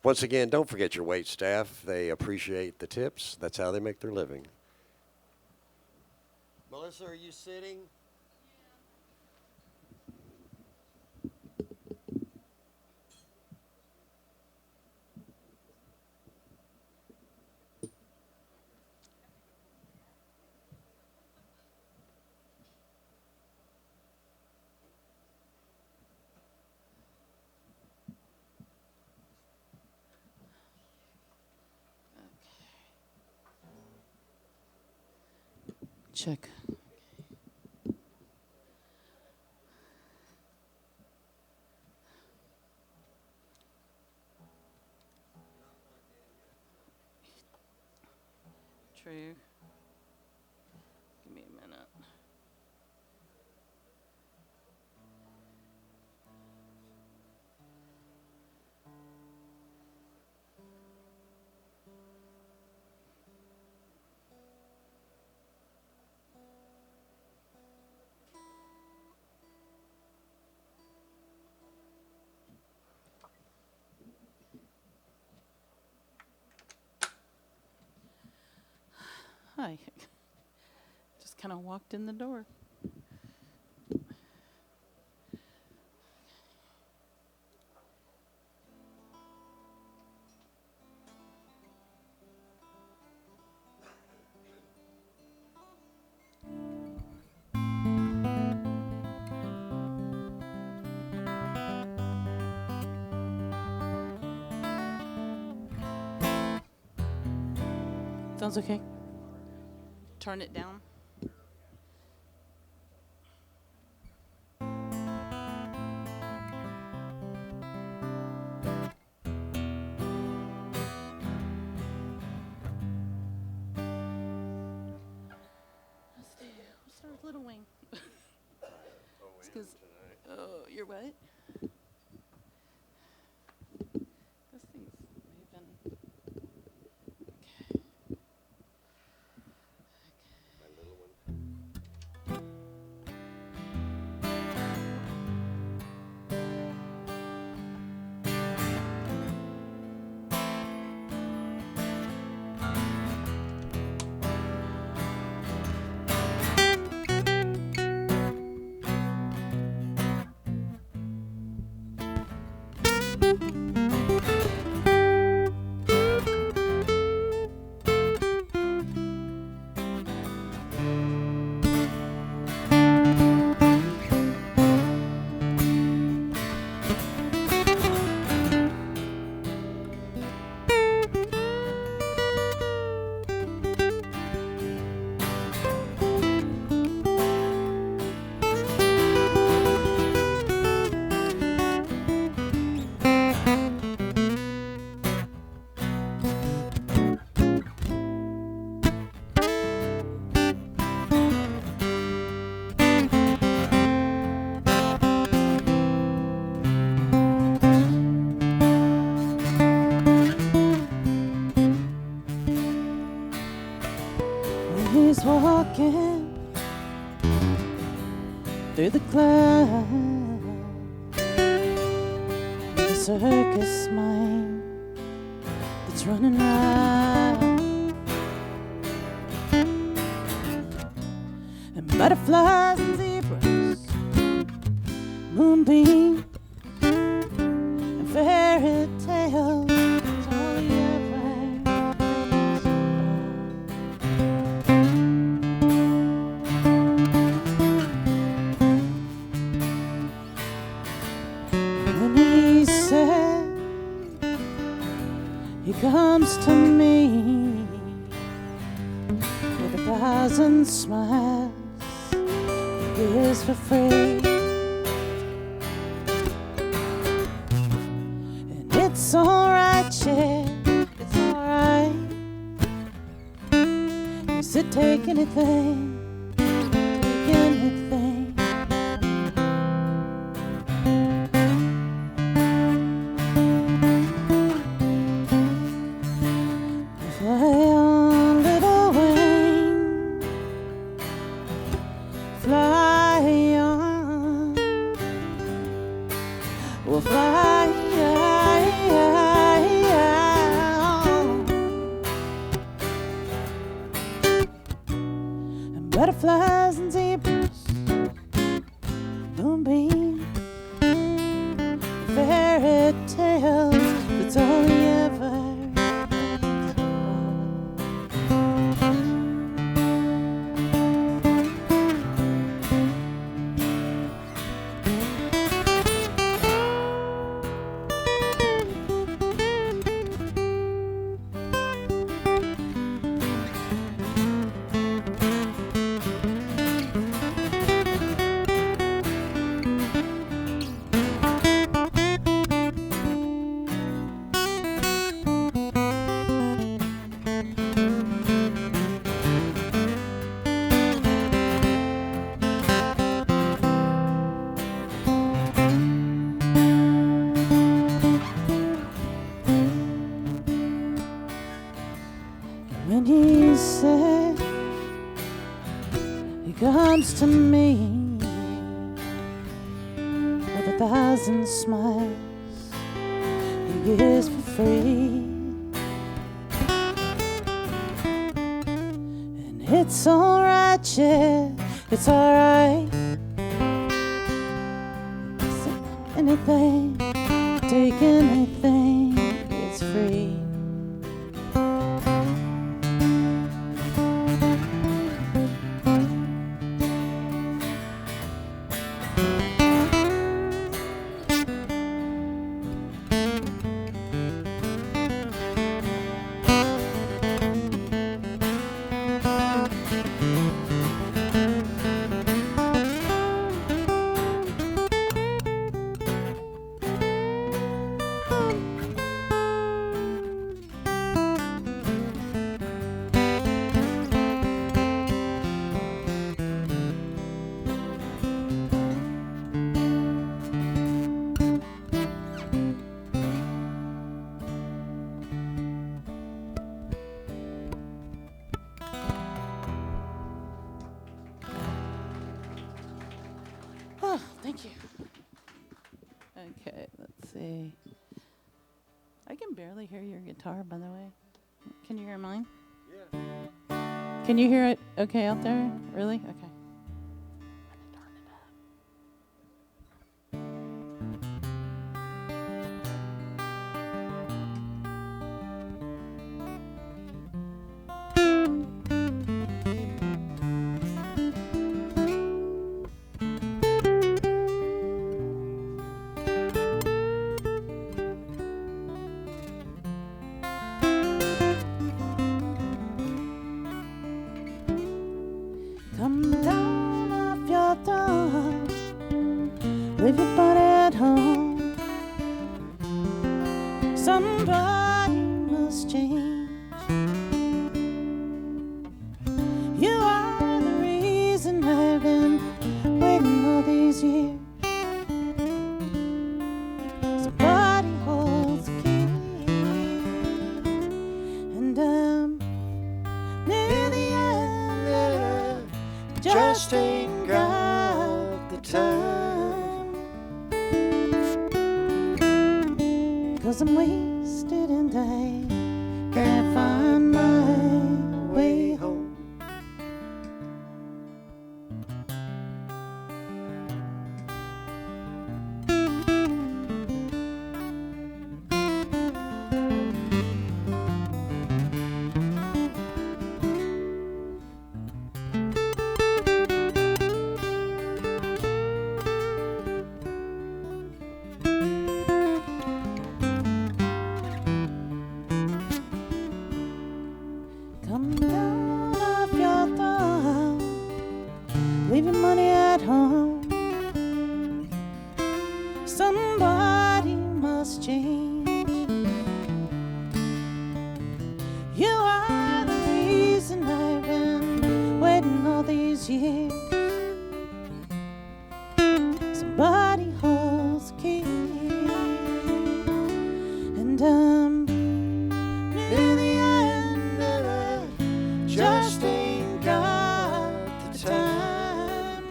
Once again, don't forget your wait staff. They appreciate the tips. That's how they make their living. Melissa, are you sitting? Check. True. Give me a minute. Hi. Just kind of walked in the door. Sounds okay. Turn it down. We'll start with Little Wing. Oh, you're what? This thing's moving. Okay. He's walking through the clouds with a circus mind that's running round, and butterflies and zebras, moonbeams and fairy tales. It's all he ever thinks about. When he said he comes to me with 1,000 smiles, he is for free. And it's alright, yeah, it's alright. He said, take anything, take anything. fly on. We'll fly on. And butterflies and zebras, moonbeam, fairy tales, that's all he ever. When he said he comes to me with 1,000 smiles he gives for free, and it's alright, yeah, it's alright. Anything, take anything, it's free. Oh, thank you. Okay, let's see. I can barely hear your guitar, by the way. Can you hear mine? Yeah. Can you hear it okay out there? Really? Okay. Come down off your throne, leave your body at home. Somebody must change. You are the reason I've been waiting all these years. Somebody holds the key, and I'm near the end, and I just ain't got the time. 'Cause I'm wasted and I can't find my way home. Come down off your throne, leave your money at home. Somebody must change. You are the reason I've been waiting all these years. Somebody holds the key, and I'm near the end, and I just ain't got the time.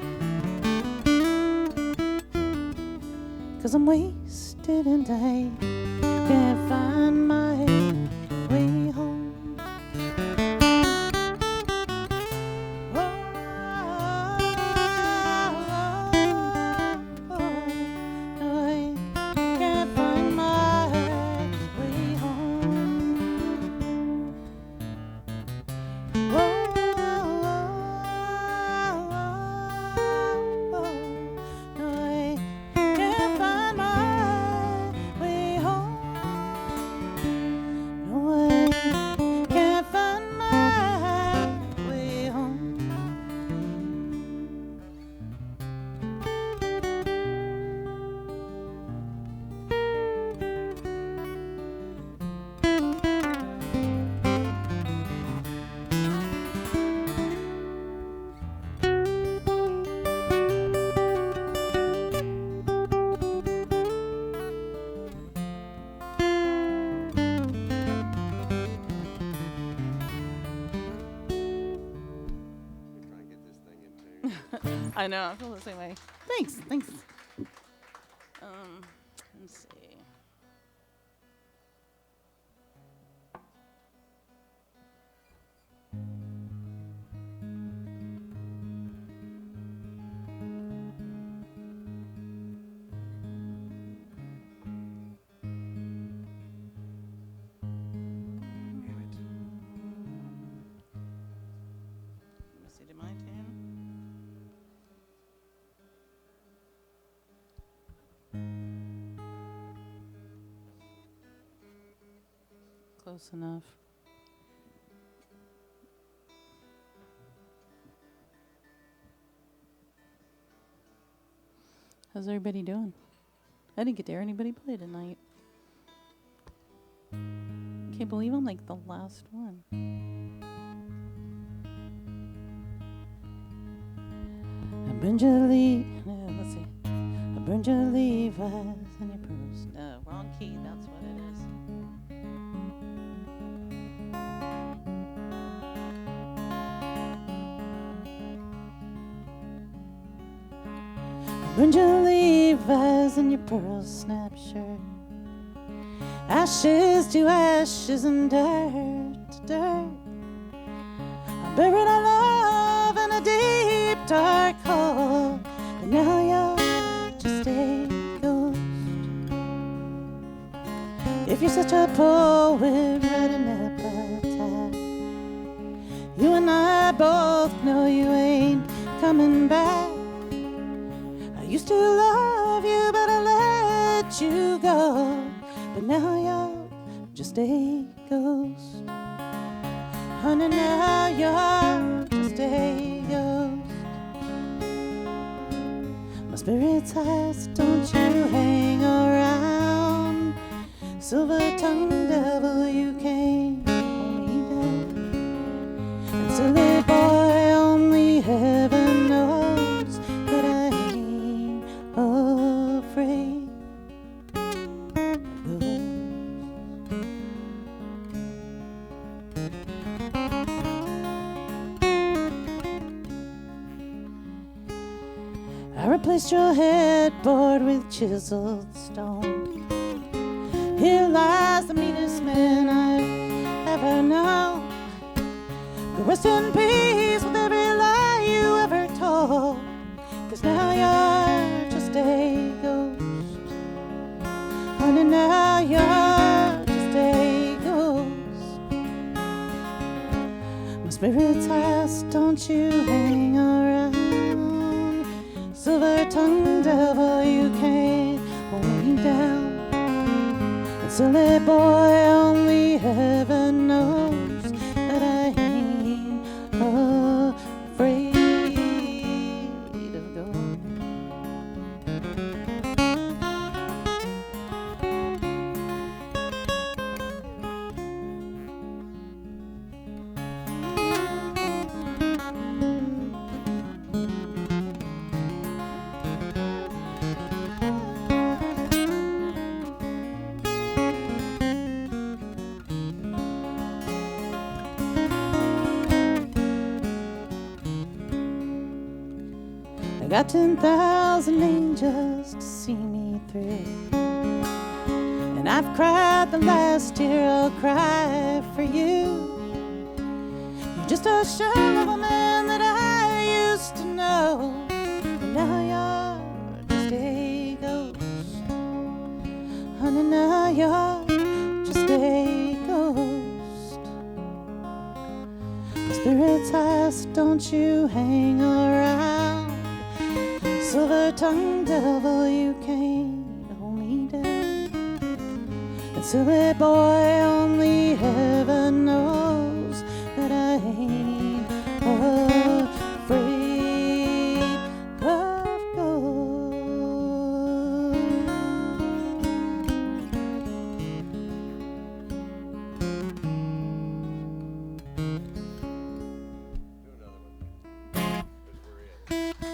'cause I'm wasted and I can't find my way home. I know, I feel the same way. Thanks. Let's see. Let me see, do my tune? Close enough. How's everybody doing? I didn't get to hear anybody play tonight. Can't believe I'm like the last one. I burned your let's see. I burned your Levi's and your pearls. No, wrong key, that's what it is. Burned your Levi's and your pearl snap shirt. Ashes to ashes and dirt to dirt. I buried our love in a deep dark hole, and now you're just a ghost. If you're such a poet, write an epitaph. You and I both know you ain't coming back. I used to love you, but I let you go. But now you're just a ghost. Honey, now you're just a ghost. My spirit's high, so don't you hang around. Silver-tongued devil, you can't hold me down. And silly boy, only heaven knows that I ain't afraid. I replaced your headboard with chiseled stone. Here lies the meanest man I've ever known. Go rest in peace with every lie you ever told. 'Cause now you're just a ghost. Honey, now you're just a ghost. My spirit's high, so don't you hang around. Silver-tongued devil, you can't hold me down. And silly boy, only heaven knows that I ain't afraid of going. I got 10,000 angels to see me through. And I've cried the last tear I'll cry for you. You're just a shell of a man that I used to know. And now you're just a ghost. Honey, now you're just a ghost. My spirit's high, so don't you hang around. Silver-tongued devil, you can't hold me down. And silly boy, only heaven knows that I ain't afraid of ghosts.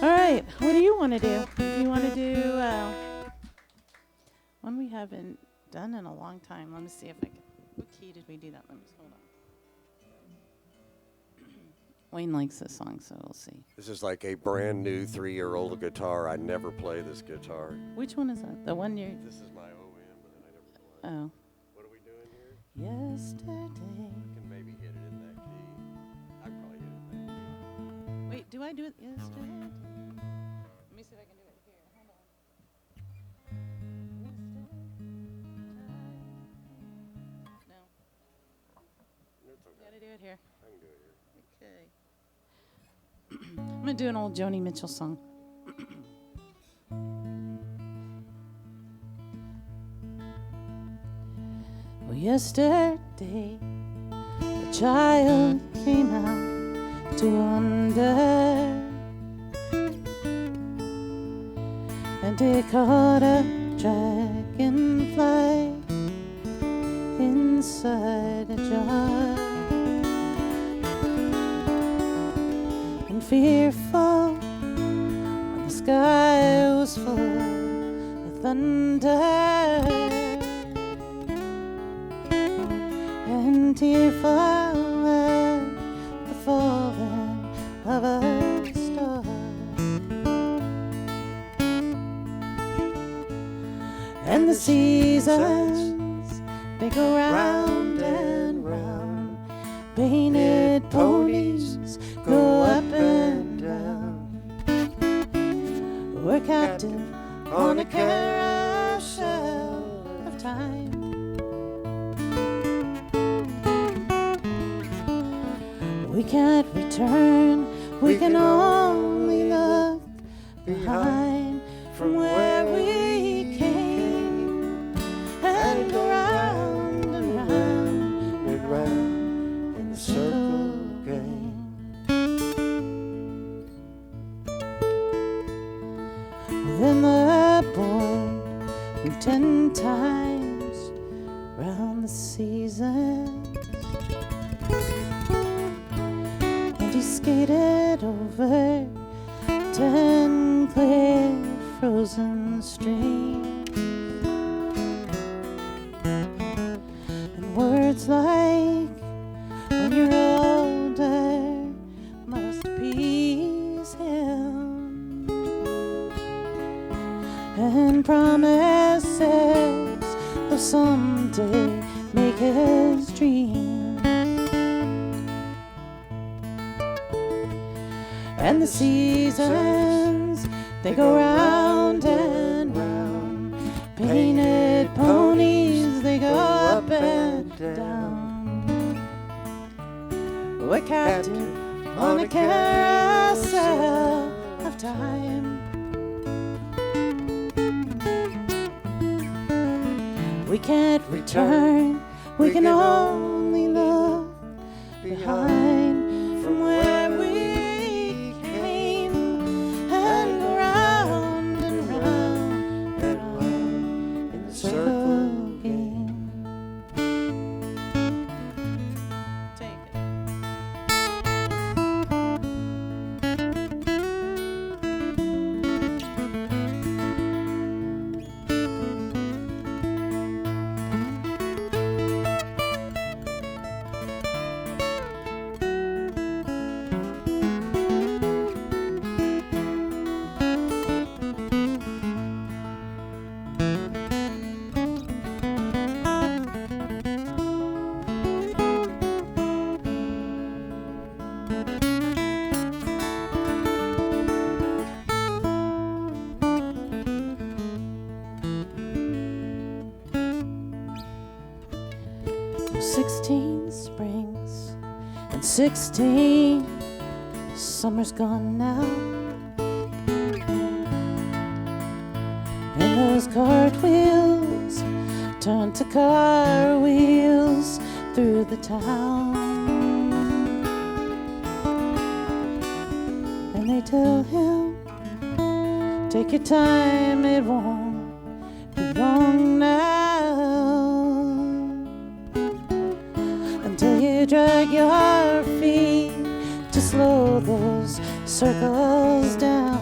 All right, what do you want to do? You want to do one we haven't done in a long time? Let me see if I can. What key did we do that? Let me hold on. Wayne likes this song, so we'll see. This is like a brand new 3-year-old guitar. I never play this guitar. Which one is that? The one you're. This is my OM, but then I never play. Oh. What are we doing here? Yesterday. I can maybe hit it in that key. I can probably hit it in that key. Wait, do I do it yesterday? Let me see if I can do it here. Hold on. No. It's okay. Gotta do it here. I can do it here. Okay. I'm gonna do an old Joni Mitchell song. Well, yesterday, a child came out to wander, and he caught a dragonfly inside a jar. And fearful when the sky was full of thunder, and tearful at the falling of a star. And the seasons, they go round and round. Painted ponies go up and down. We're captive on a carousel of time. We can't return, we can only look behind from where we came, and go round and round and round in the circle game. Then the boy moved 10 times round the seasons, and he skated over 10 clear frozen streams, and words like when you're older must please him, and promises of someday make his dreams. And the seasons, they go round and round. Painted ponies, they go up and down. We're captive on a carousel of time. We can't return, we can only look behind from where we came, and go round and round and round in the circle game. Take it. 16 springs and 16 summers gone now. And those cartwheels turn to car wheels through the town. And they tell him, take your time, it won't be long now, until you drag your feet to slow those circles down.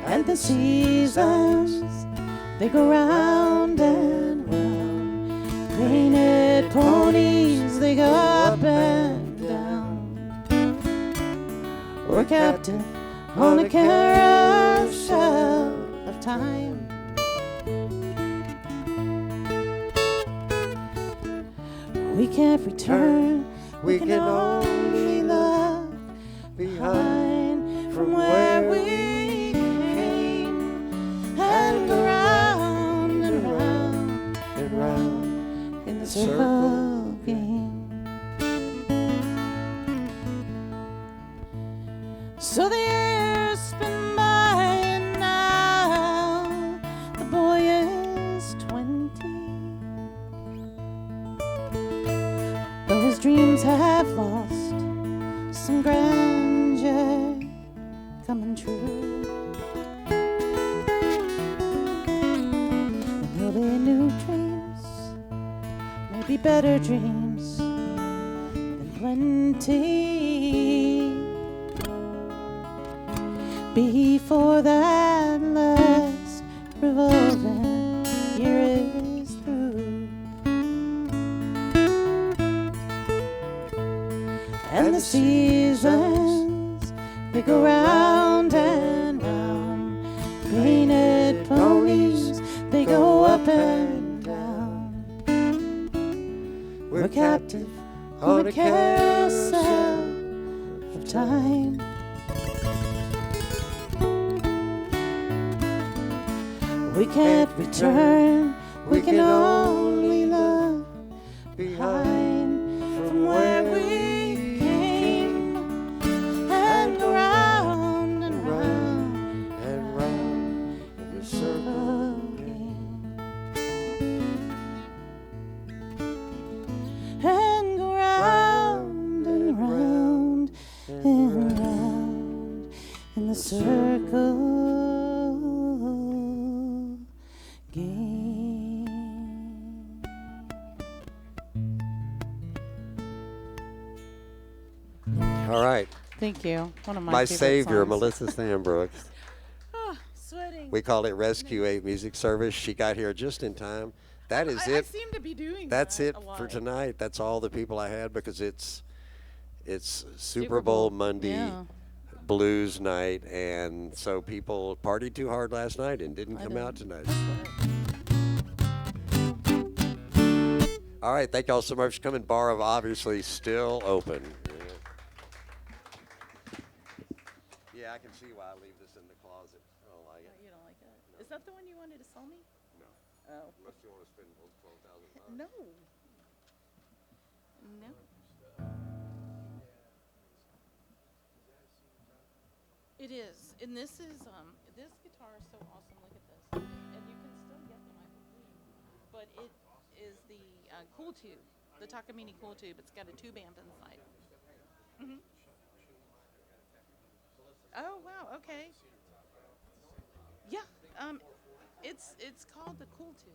And the seasons, they go round and round. Painted ponies, they go up and down. We're captive on a carousel of time. We can't return, we can only look behind from where we came, and go round and round and round in the circle game. So the years spin by and now the boy is 20. Though his dreams have lost some grandeur coming true, and there'll be new dreams, maybe better dreams than plenty, before that last revolving year is through. And the seasons, they go round and round. Painted ponies, they go up and down. We're captive on a carousel of time. We can't return, we can only look behind from where we came, and go round and round and round in the circle game, and go round and round and round in the circle game. All right. Thank you. One of My favorite savior, songs. Melissa Sandbrooks. Sweating. We call it Rescue 8 Music Service. She got here just in time. That is it. I seem to be doing That's that it a for lot. tonight. That's all the people I had because it's Super Bowl Monday Yeah. blues night, and so people partied too hard last night and didn't I come out didn't. tonight. All right, thank y'all so much for coming. Bar of obviously still open. Yeah, I can see why I leave this in the closet. I don't like it. You don't like it? Is that the one you wanted to sell me? No. Oh. Unless you want to spend $12,000. No. No. It is, and this guitar is so awesome. Look at this, and you can still get them, I believe, but it is the cool tube, the Takamine cool tube. It's got a tube amp inside. Mm-hmm. Oh wow, okay. Yeah, it's called the cool tube.